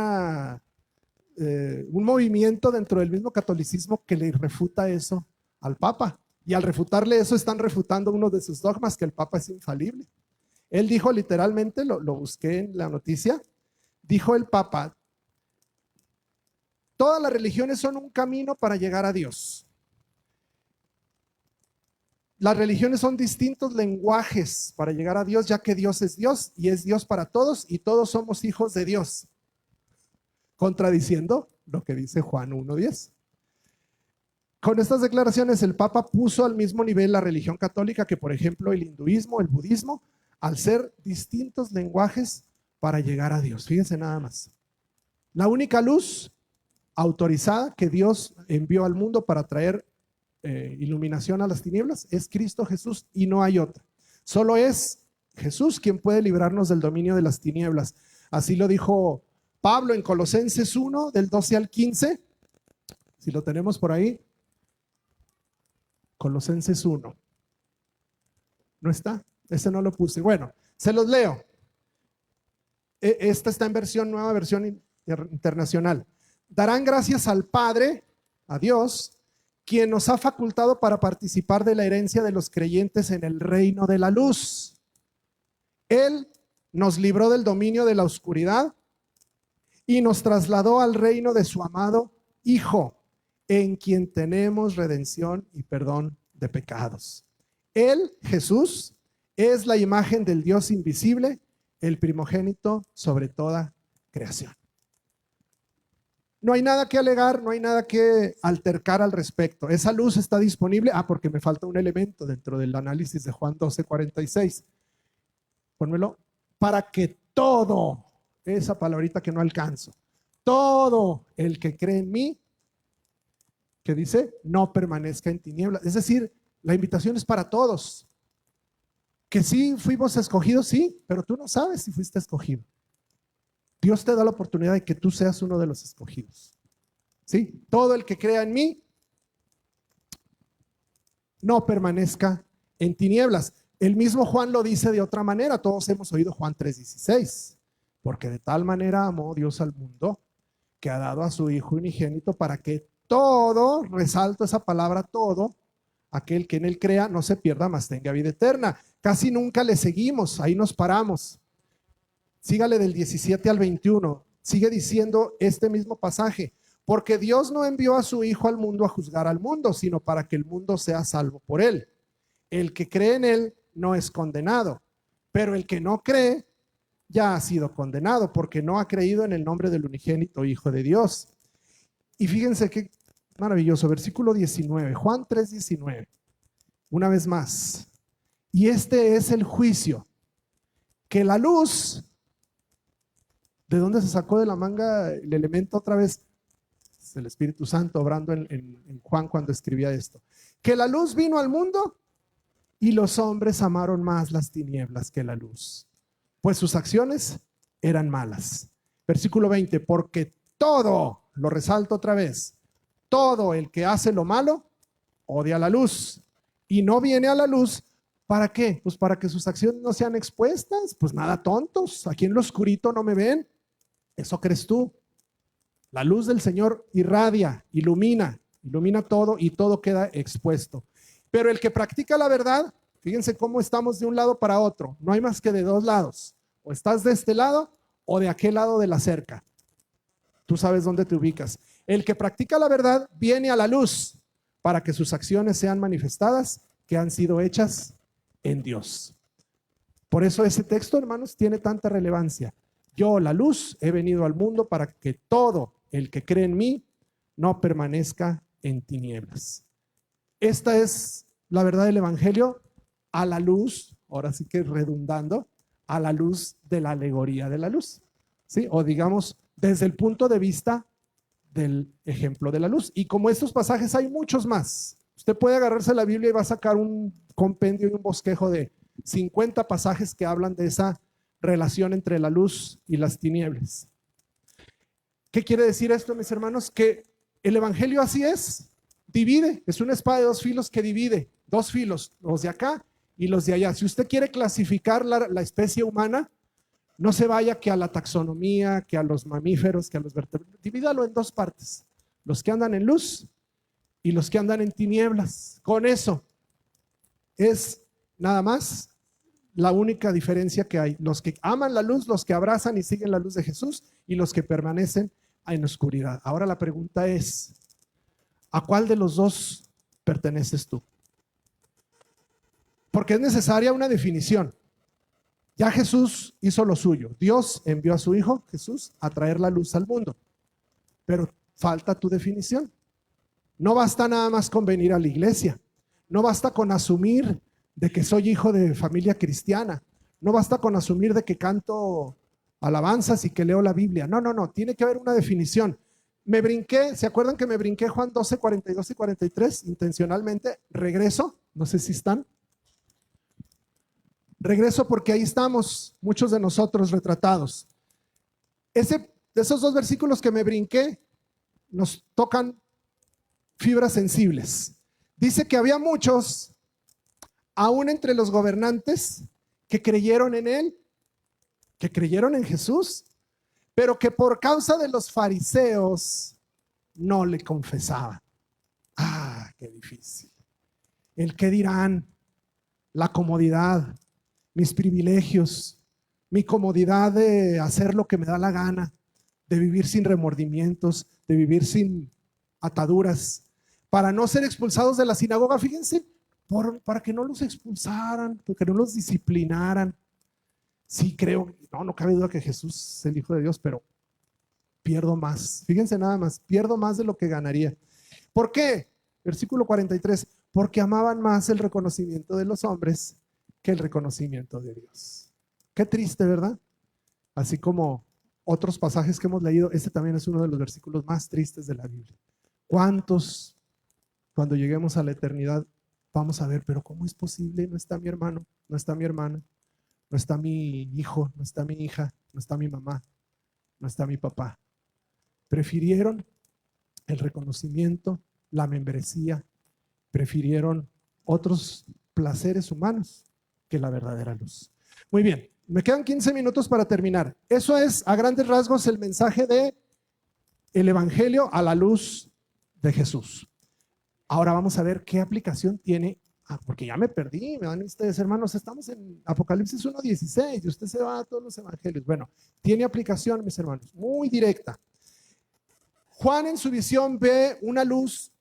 movimiento dentro del mismo catolicismo que le refuta eso al Papa. Y al refutarle eso están refutando uno de sus dogmas, que el Papa es infalible. Él dijo literalmente, lo busqué en la noticia, dijo el Papa, todas las religiones son un camino para llegar a Dios. Las religiones son distintos lenguajes para llegar a Dios, ya que Dios es Dios y es Dios para todos y todos somos hijos de Dios. Contradiciendo lo que dice Juan 1:10. Con estas declaraciones el Papa puso al mismo nivel la religión católica que, por ejemplo, el hinduismo, el budismo, al ser distintos lenguajes para llegar a Dios. Fíjense nada más. La única luz autorizada que Dios envió al mundo para traer iluminación a las tinieblas es Cristo Jesús y no hay otra. Solo es Jesús quien puede librarnos del dominio de las tinieblas. Así lo dijo Pablo en Colosenses 1, del 12 al 15. Si lo tenemos por ahí. Colosenses 1. ¿No está? Ese no lo puse. Bueno, se los leo. Esta está en nueva versión internacional. Darán gracias al Padre, a Dios, quien nos ha facultado para participar de la herencia de los creyentes en el reino de la luz. Él nos libró del dominio de la oscuridad y nos trasladó al reino de su amado Hijo, en quien tenemos redención y perdón de pecados. Él, Jesús, es la imagen del Dios invisible, el primogénito sobre toda creación. No hay nada que alegar, no hay nada que altercar al respecto. Esa luz está disponible. Porque me falta un elemento dentro del análisis de Juan 12:46. Pónmelo. Para que todo, esa palabrita que no alcanzo, todo el que cree en mí, que dice, no permanezca en tinieblas. Es decir, la invitación es para todos. Que sí fuimos escogidos, sí, pero tú no sabes si fuiste escogido. Dios te da la oportunidad de que tú seas uno de los escogidos. ¿Sí? Todo el que crea en mí, no permanezca en tinieblas. El mismo Juan lo dice de otra manera. Todos hemos oído Juan 3:16. Porque de tal manera amó Dios al mundo que ha dado a su Hijo unigénito para que todo, resalto esa palabra todo, aquel que en él crea no se pierda, mas tenga vida eterna. Casi nunca le seguimos, ahí nos paramos. Sígale del 17 al 21. Sigue diciendo este mismo pasaje. Porque Dios no envió a su Hijo al mundo a juzgar al mundo, sino para que el mundo sea salvo por él. El que cree en él no es condenado, pero el que no cree ya ha sido condenado porque no ha creído en el nombre del unigénito Hijo de Dios. Y fíjense qué maravilloso, versículo 19, Juan 3:19. Una vez más. Y este es el juicio, que la luz, ¿de dónde se sacó de la manga el elemento otra vez? Es el Espíritu Santo obrando en Juan cuando escribía esto. Que la luz vino al mundo y los hombres amaron más las tinieblas que la luz, pues sus acciones eran malas. Versículo 20, porque todo, lo resalto otra vez, todo el que hace lo malo odia la luz y no viene a la luz. ¿Para qué? Pues para que sus acciones no sean expuestas. Pues nada, tontos, aquí en lo oscurito no me ven. Eso crees tú. La luz del Señor irradia, ilumina todo y todo queda expuesto. Pero el que practica la verdad, fíjense cómo estamos de un lado para otro. No hay más que de dos lados. O estás de este lado o de aquel lado de la cerca. Tú sabes dónde te ubicas. El que practica la verdad viene a la luz para que sus acciones sean manifestadas, que han sido hechas en Dios. Por eso ese texto, hermanos, tiene tanta relevancia. Yo, la luz, he venido al mundo para que todo el que cree en mí no permanezca en tinieblas. Esta es la verdad del Evangelio a la luz, ahora sí que redundando, a la luz de la alegoría de la luz, ¿sí? O digamos, desde el punto de vista del ejemplo de la luz. Y como estos pasajes hay muchos más. Usted puede agarrarse la Biblia y va a sacar un compendio y un bosquejo de 50 pasajes que hablan de esa relación entre la luz y las tinieblas. ¿Qué quiere decir esto, mis hermanos? Que el Evangelio así es, divide, es una espada de dos filos que divide, dos filos, los de acá y los de allá. Si usted quiere clasificar la especie humana, no se vaya que a la taxonomía, que a los mamíferos, que a los vertebrados, divídalo en dos partes, los que andan en luz y los que andan en tinieblas. Con eso es nada más la única diferencia que hay. Los que aman la luz, los que abrazan y siguen la luz de Jesús, y los que permanecen en oscuridad. Ahora la pregunta es, ¿a cuál de los dos perteneces tú? Porque es necesaria una definición. Ya Jesús hizo lo suyo. Dios envió a su Hijo, Jesús, a traer la luz al mundo. Pero falta tu definición. No basta nada más con venir a la iglesia. No basta con asumir de que soy hijo de familia cristiana. No basta con asumir de que canto alabanzas y que leo la Biblia. No, no, no. Tiene que haber una definición. Me brinqué, ¿se acuerdan que me brinqué Juan 12, 42 y 43 intencionalmente? Regreso, no sé si están. Regreso porque ahí estamos, muchos de nosotros retratados. De esos dos versículos que me brinqué, nos tocan fibras sensibles. Dice que había muchos, aún entre los gobernantes, que creyeron en él, que creyeron en Jesús, pero que por causa de los fariseos no le confesaban. Ah, qué difícil. El qué dirán, la comodidad, mis privilegios, mi comodidad de hacer lo que me da la gana, de vivir sin remordimientos, de vivir sin ataduras, para no ser expulsados de la sinagoga. Fíjense, para que no los expulsaran, para que no los disciplinaran. Sí creo, no cabe duda que Jesús es el Hijo de Dios, pero pierdo más. Fíjense nada más, pierdo más de lo que ganaría. ¿Por qué? Versículo 43, porque amaban más el reconocimiento de los hombres que el reconocimiento de Dios. Qué triste, ¿verdad? Así como otros pasajes que hemos leído, este también es uno de los versículos más tristes de la Biblia. ¿Cuántos, cuando lleguemos a la eternidad, vamos a ver, pero cómo es posible? No está mi hermano, no está mi hermana, no está mi hijo, no está mi hija, no está mi mamá, no está mi papá. Prefirieron el reconocimiento, la membresía, prefirieron otros placeres humanos que la verdadera luz. Muy bien, me quedan 15 minutos para terminar. Eso es a grandes rasgos el mensaje de el Evangelio a la luz de Jesús. Ahora vamos a ver qué aplicación tiene. Porque ya me perdí, me dan ustedes, hermanos, estamos en Apocalipsis 1:16 y usted se va a todos los evangelios. Bueno, tiene aplicación, mis hermanos, muy directa. Juan en su visión ve una luz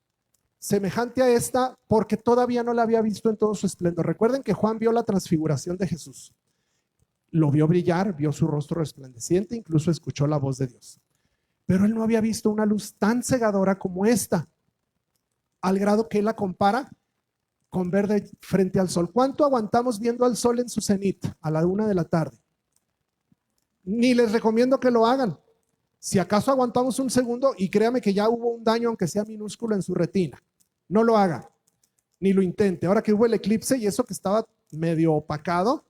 semejante a esta porque todavía no la había visto en todo su esplendor. Recuerden que Juan vio la transfiguración de Jesús. Lo vio brillar, vio su rostro resplandeciente, incluso escuchó la voz de Dios. Pero él no había visto una luz tan cegadora como esta, al grado que él la compara con verde frente al sol. ¿Cuánto aguantamos viendo al sol en su cenit a la 1 de la tarde? Ni les recomiendo que lo hagan. Si acaso aguantamos un segundo, y créame que ya hubo un daño, aunque sea minúsculo, en su retina. No lo haga, ni lo intente. Ahora que hubo el eclipse y eso que estaba medio opacado,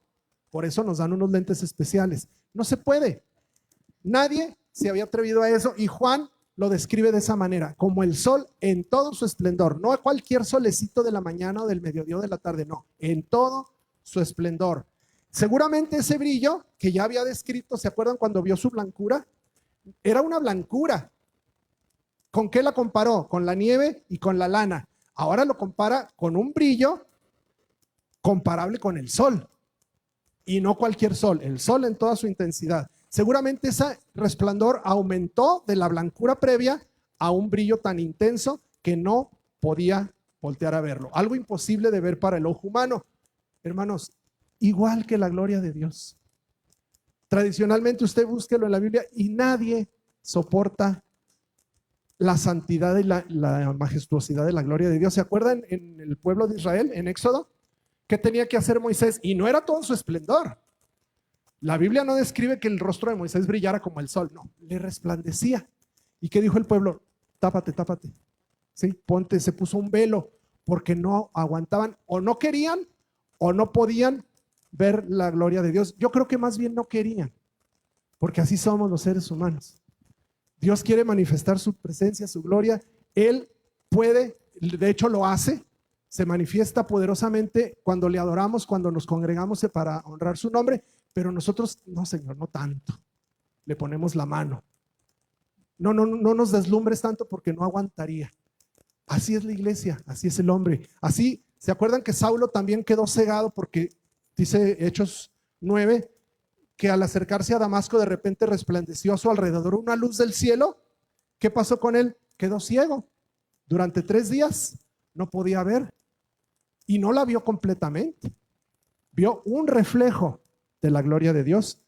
por eso nos dan unos lentes especiales. No se puede. Nadie se había atrevido a eso, y Juan lo describe de esa manera, como el sol en todo su esplendor, no a cualquier solecito de la mañana o del mediodía o de la tarde, no, en todo su esplendor. Seguramente ese brillo que ya había descrito, ¿se acuerdan cuando vio su blancura? Era una blancura. ¿Con qué la comparó? Con la nieve y con la lana. Ahora lo compara con un brillo comparable con el sol, y no cualquier sol, el sol en toda su intensidad. Seguramente ese resplandor aumentó de la blancura previa a un brillo tan intenso que no podía voltear a verlo. Algo imposible de ver para el ojo humano. Hermanos, igual que la gloria de Dios. Tradicionalmente usted búsquelo en la Biblia y nadie soporta la santidad y la majestuosidad de la gloria de Dios. ¿Se acuerdan en el pueblo de Israel, en Éxodo? ¿Qué tenía que hacer Moisés? Y no era todo su esplendor. La Biblia no describe que el rostro de Moisés brillara como el sol, no, le resplandecía. ¿Y qué dijo el pueblo? Tápate, tápate. Sí, ponte, se puso un velo porque no aguantaban o no querían o no podían ver la gloria de Dios. Yo creo que más bien no querían, porque así somos los seres humanos. Dios quiere manifestar su presencia, su gloria. Él puede, de hecho lo hace, se manifiesta poderosamente cuando le adoramos, cuando nos congregamos para honrar su nombre, pero nosotros, no, Señor, no tanto. Le ponemos la mano. No nos deslumbres tanto porque no aguantaría. Así es la iglesia, así es el hombre. Así, ¿se acuerdan que Saulo también quedó cegado porque dice Hechos 9 que al acercarse a Damasco de repente resplandeció a su alrededor una luz del cielo? ¿Qué pasó con él? Quedó ciego. Durante 3 días no podía ver y no la vio completamente. Vio un reflejo de la gloria de Dios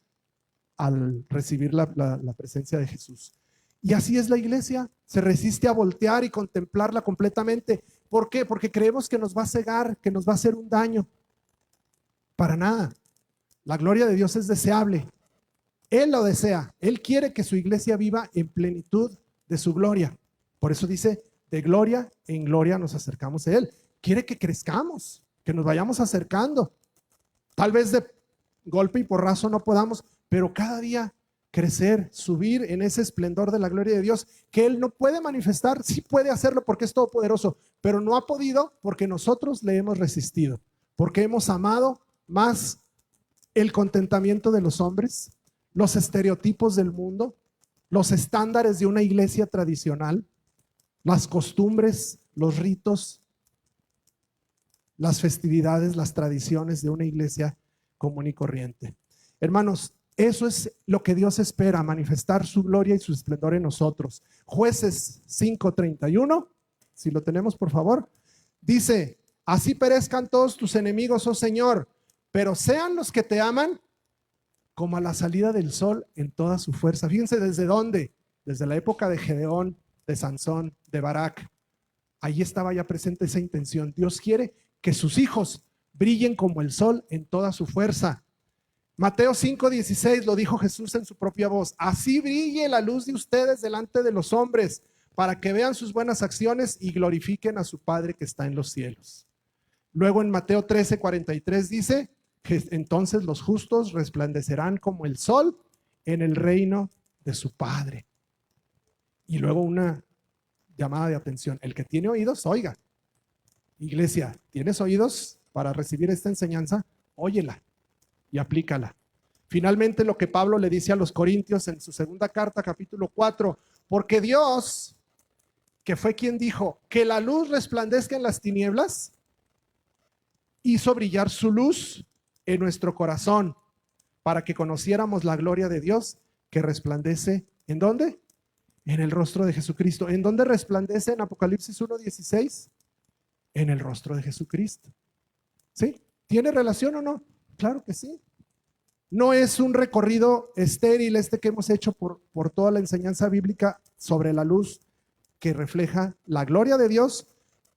al recibir la presencia de Jesús. Y así es la iglesia, se resiste a voltear y contemplarla completamente. ¿Por qué? Porque creemos que nos va a cegar, que nos va a hacer un daño. Para nada. La gloria de Dios es deseable. Él lo desea. Él quiere que su iglesia viva en plenitud de su gloria. Por eso dice, de gloria en gloria nos acercamos a Él. Quiere que crezcamos, que nos vayamos acercando. Tal vez de golpe y porrazo no podamos, pero cada día crecer, subir en ese esplendor de la gloria de Dios, que Él no puede manifestar, sí puede hacerlo porque es todopoderoso, pero no ha podido porque nosotros le hemos resistido, porque hemos amado más el contentamiento de los hombres, los estereotipos del mundo, los estándares de una iglesia tradicional, las costumbres, los ritos, las festividades, las tradiciones de una iglesia común y corriente. Hermanos, eso es lo que Dios espera, manifestar su gloria y su esplendor en nosotros. Jueces 5:31, si lo tenemos por favor, dice, así perezcan todos tus enemigos, oh Señor, pero sean los que te aman como a la salida del sol en toda su fuerza. Fíjense desde dónde, desde la época de Gedeón, de Sansón, de Barak. Ahí estaba ya presente esa intención. Dios quiere que sus hijos brillen como el sol en toda su fuerza. Mateo 5:16 lo dijo Jesús en su propia voz. Así brille la luz de ustedes delante de los hombres, para que vean sus buenas acciones y glorifiquen a su Padre que está en los cielos. Luego en Mateo 13:43 dice que entonces los justos resplandecerán como el sol en el reino de su Padre. Y luego una llamada de atención. El que tiene oídos, oiga. Iglesia, ¿tienes oídos para recibir esta enseñanza? Óyela y aplícala. Finalmente, lo que Pablo le dice a los Corintios en su segunda carta, capítulo 4, porque Dios, que fue quien dijo que la luz resplandezca en las tinieblas, hizo brillar su luz en nuestro corazón para que conociéramos la gloria de Dios que resplandece, ¿en dónde? En el rostro de Jesucristo. ¿En dónde resplandece en Apocalipsis 1:16? En el rostro de Jesucristo. ¿Sí? ¿Tiene relación o no? Claro que sí. No es un recorrido estéril que hemos hecho por toda la enseñanza bíblica sobre la luz que refleja la gloria de Dios.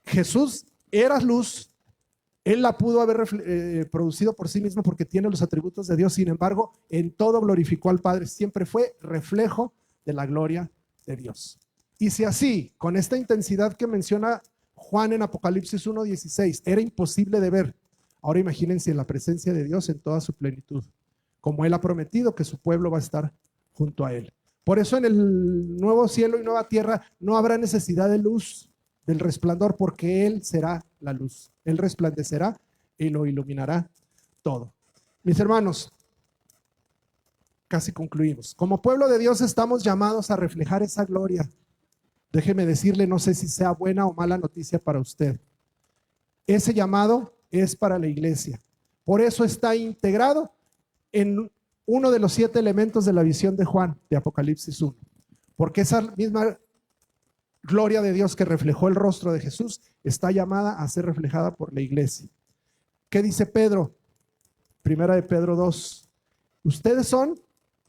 Jesús era luz. Él la pudo haber producido por sí mismo porque tiene los atributos de Dios. Sin embargo, en todo glorificó al Padre. Siempre fue reflejo de la gloria de Dios. Y si así, con esta intensidad que menciona Juan en Apocalipsis 1:16, era imposible de ver, ahora imagínense la presencia de Dios en toda su plenitud, como Él ha prometido que su pueblo va a estar junto a Él. Por eso en el nuevo cielo y nueva tierra no habrá necesidad de luz, del resplandor, porque Él será la luz. Él resplandecerá y lo iluminará todo. Mis hermanos, casi concluimos. Como pueblo de Dios estamos llamados a reflejar esa gloria. Déjeme decirle, no sé si sea buena o mala noticia para usted. Ese llamado es para la iglesia. Por eso está integrado en uno de los 7 elementos de la visión de Juan, de Apocalipsis 1. Porque esa misma gloria de Dios que reflejó el rostro de Jesús está llamada a ser reflejada por la iglesia. ¿Qué dice Pedro? Primera de Pedro 2. Ustedes son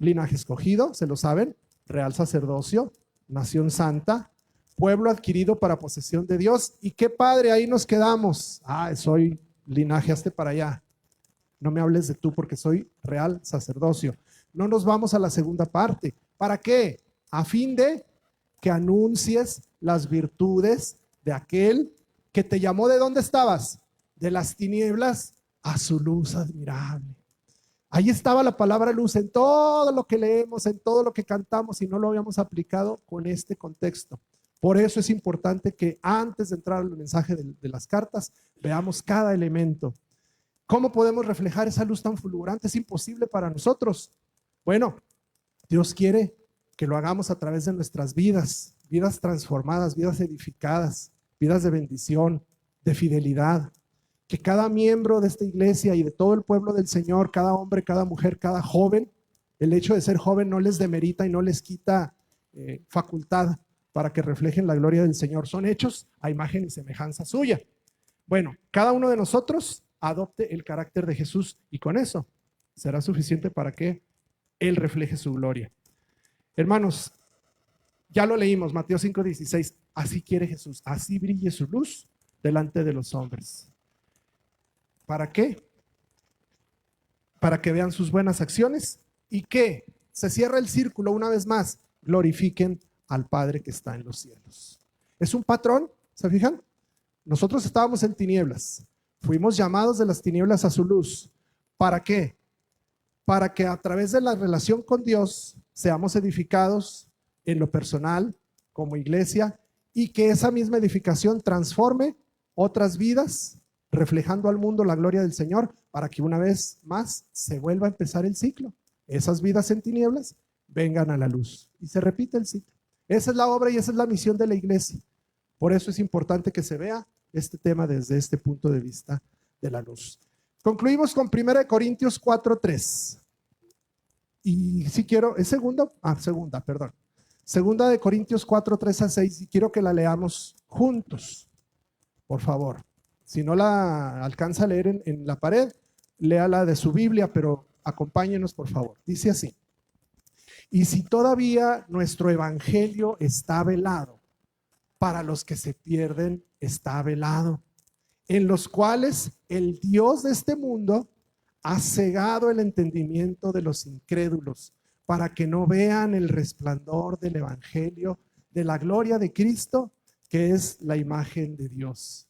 linaje escogido, se lo saben, real sacerdocio, nación santa, pueblo adquirido para posesión de Dios. Y qué padre, ahí nos quedamos. Soy linaje, hazte para allá. No me hables de tú porque soy real sacerdocio. No nos vamos a la segunda parte. ¿Para qué? A fin de que anuncies las virtudes de aquel que te llamó. ¿De dónde estabas? De las tinieblas a su luz admirable. Ahí estaba la palabra luz en todo lo que leemos, en todo lo que cantamos, y no lo habíamos aplicado con este contexto. Por eso es importante que antes de entrar al mensaje de las cartas, veamos cada elemento. ¿Cómo podemos reflejar esa luz tan fulgurante? Es imposible para nosotros. Bueno, Dios quiere que lo hagamos a través de nuestras vidas, vidas transformadas, vidas edificadas, vidas de bendición, de fidelidad. Que cada miembro de esta iglesia y de todo el pueblo del Señor, cada hombre, cada mujer, cada joven, el hecho de ser joven no les demerita y no les quita facultad para que reflejen la gloria del Señor. Son hechos a imagen y semejanza suya. Bueno, cada uno de nosotros adopte el carácter de Jesús y con eso será suficiente para que Él refleje su gloria. Hermanos, ya lo leímos, Mateo 5:16. Así quiere Jesús, así brille su luz delante de los hombres. ¿Para qué? Para que vean sus buenas acciones y que se cierra el círculo una vez más, glorifiquen al Padre que está en los cielos. Es un patrón, ¿se fijan? Nosotros estábamos en tinieblas, fuimos llamados de las tinieblas a su luz. ¿Para qué? Para que a través de la relación con Dios seamos edificados en lo personal, como iglesia, y que esa misma edificación transforme otras vidas, reflejando al mundo la gloria del Señor, para que una vez más se vuelva a empezar el ciclo. Esas vidas en tinieblas vengan a la luz y se repite el ciclo. Esa es la obra y esa es la misión de la iglesia. Por eso es importante que se vea este tema desde este punto de vista de la luz. Concluimos con 1 Corintios 4:3. Y si quiero, es segunda, perdón. Segunda de Corintios 4:3-6, y quiero que la leamos juntos, por favor. Si no la alcanza a leer en la pared, léala de su Biblia, pero acompáñenos, por favor. Dice así: y si todavía nuestro evangelio está velado, para los que se pierden está velado, en los cuales el Dios de este mundo ha cegado el entendimiento de los incrédulos, para que no vean el resplandor del evangelio de la gloria de Cristo, que es la imagen de Dios.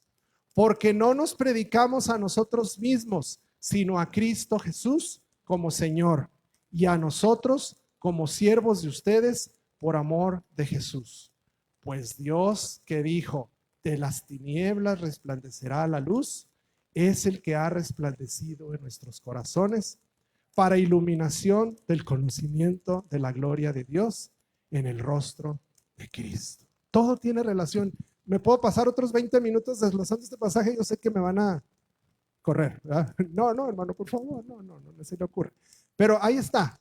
Porque no nos predicamos a nosotros mismos, sino a Cristo Jesús como Señor, y a nosotros como siervos de ustedes por amor de Jesús. Pues Dios, que dijo, de las tinieblas resplandecerá la luz, es el que ha resplandecido en nuestros corazones para iluminación del conocimiento de la gloria de Dios en el rostro de Cristo. Todo tiene relación. Me puedo pasar otros 20 minutos desglosando este pasaje, yo sé que me van a correr, ¿verdad? No, hermano, por favor, no se le ocurre. Pero ahí está.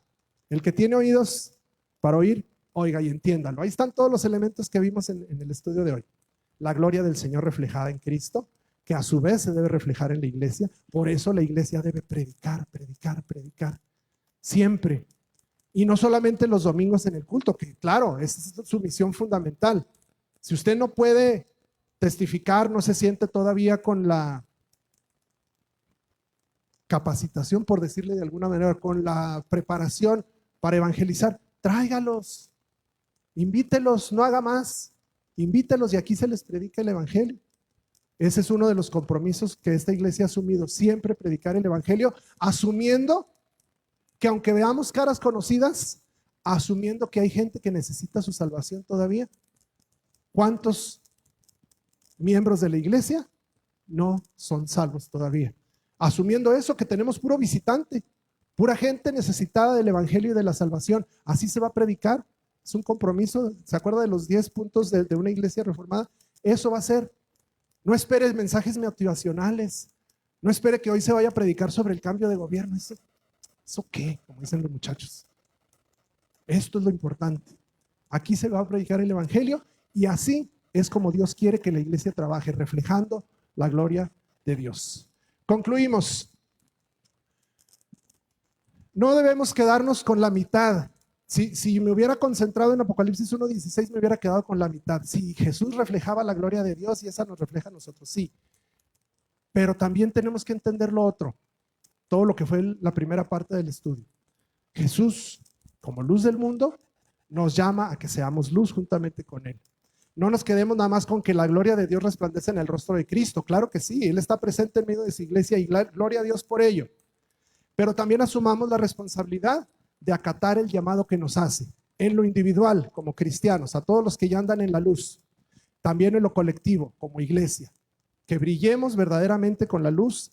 El que tiene oídos para oír, oiga y entiéndalo. Ahí están todos los elementos que vimos en el estudio de hoy. La gloria del Señor reflejada en Cristo, que a su vez se debe reflejar en la iglesia. Por eso la iglesia debe predicar siempre. Y no solamente los domingos en el culto, que claro, esa es su misión fundamental. Si usted no puede testificar, no se siente todavía con la capacitación, por decirle de alguna manera, con la preparación para evangelizar, tráigalos, invítelos, no haga más, invítelos y aquí se les predica el evangelio. Ese es uno de los compromisos que esta iglesia ha asumido, siempre predicar el evangelio, asumiendo que aunque veamos caras conocidas, asumiendo que hay gente que necesita su salvación todavía. ¿Cuántos miembros de la iglesia no son salvos todavía? Asumiendo eso, que tenemos puro visitante, pura gente necesitada del evangelio y de la salvación. Así se va a predicar. Es un compromiso. ¿Se acuerda de los 10 puntos de una iglesia reformada? Eso va a ser. No espere mensajes motivacionales. No espere que hoy se vaya a predicar sobre el cambio de gobierno. ¿Eso qué? Como dicen los muchachos. Esto es lo importante. Aquí se va a predicar el evangelio y así es como Dios quiere que la iglesia trabaje, reflejando la gloria de Dios. Concluimos. No debemos quedarnos con la mitad. Si me hubiera concentrado en Apocalipsis 1:16, me hubiera quedado con la mitad. Si Jesús reflejaba la gloria de Dios y esa nos refleja a nosotros, sí. Pero también tenemos que entender lo otro, todo lo que fue la primera parte del estudio. Jesús, como luz del mundo, nos llama a que seamos luz juntamente con Él. No nos quedemos nada más con que la gloria de Dios resplandece en el rostro de Cristo. Claro que sí, Él está presente en medio de su iglesia y gloria a Dios por ello. Pero también asumamos la responsabilidad de acatar el llamado que nos hace, en lo individual, como cristianos, a todos los que ya andan en la luz, también en lo colectivo, como iglesia, que brillemos verdaderamente con la luz,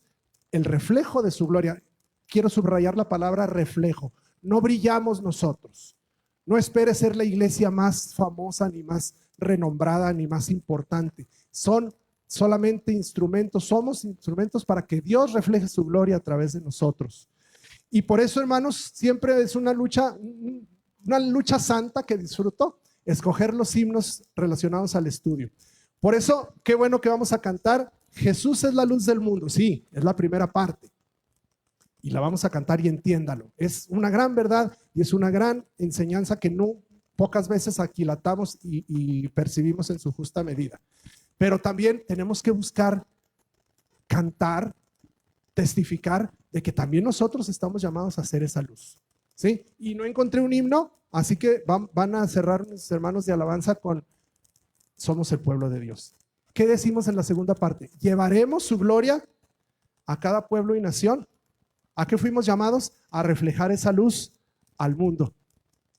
el reflejo de su gloria. Quiero subrayar la palabra reflejo. No brillamos nosotros. No espere ser la iglesia más famosa, ni más renombrada, ni más importante. Son solamente instrumentos, somos instrumentos para que Dios refleje su gloria a través de nosotros. Y por eso, hermanos, siempre es una lucha santa que disfruto, escoger los himnos relacionados al estudio. Por eso, qué bueno que vamos a cantar Jesús es la luz del mundo. Sí, es la primera parte. Y la vamos a cantar y entiéndalo. Es una gran verdad y es una gran enseñanza que no pocas veces aquilatamos y percibimos en su justa medida. Pero también tenemos que buscar cantar, testificar de que también nosotros estamos llamados a hacer esa luz. ¿Sí? Y no encontré un himno, así que van a cerrar mis hermanos de alabanza con Somos el pueblo de Dios. ¿Qué decimos en la segunda parte? Llevaremos su gloria a cada pueblo y nación. ¿A qué fuimos llamados? A reflejar esa luz al mundo.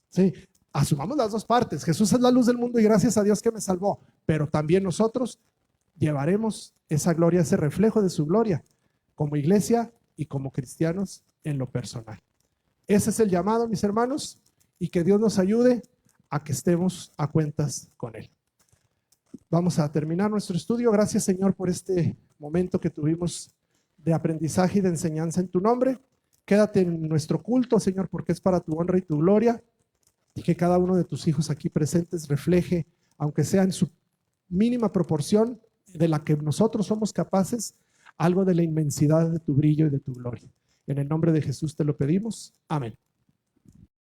¿Sí? Asumamos las dos partes. Jesús es la luz del mundo y gracias a Dios que me salvó. Pero también nosotros llevaremos esa gloria, ese reflejo de su gloria, como iglesia y como cristianos en lo personal. Ese es el llamado, mis hermanos, y que Dios nos ayude a que estemos a cuentas con Él. Vamos a terminar nuestro estudio. Gracias, Señor, por este momento que tuvimos de aprendizaje y de enseñanza en tu nombre. Quédate en nuestro culto, Señor, porque es para tu honra y tu gloria, y que cada uno de tus hijos aquí presentes refleje, aunque sea en su mínima proporción de la que nosotros somos capaces, algo de la inmensidad de tu brillo y de tu gloria. En el nombre de Jesús te lo pedimos. Amén.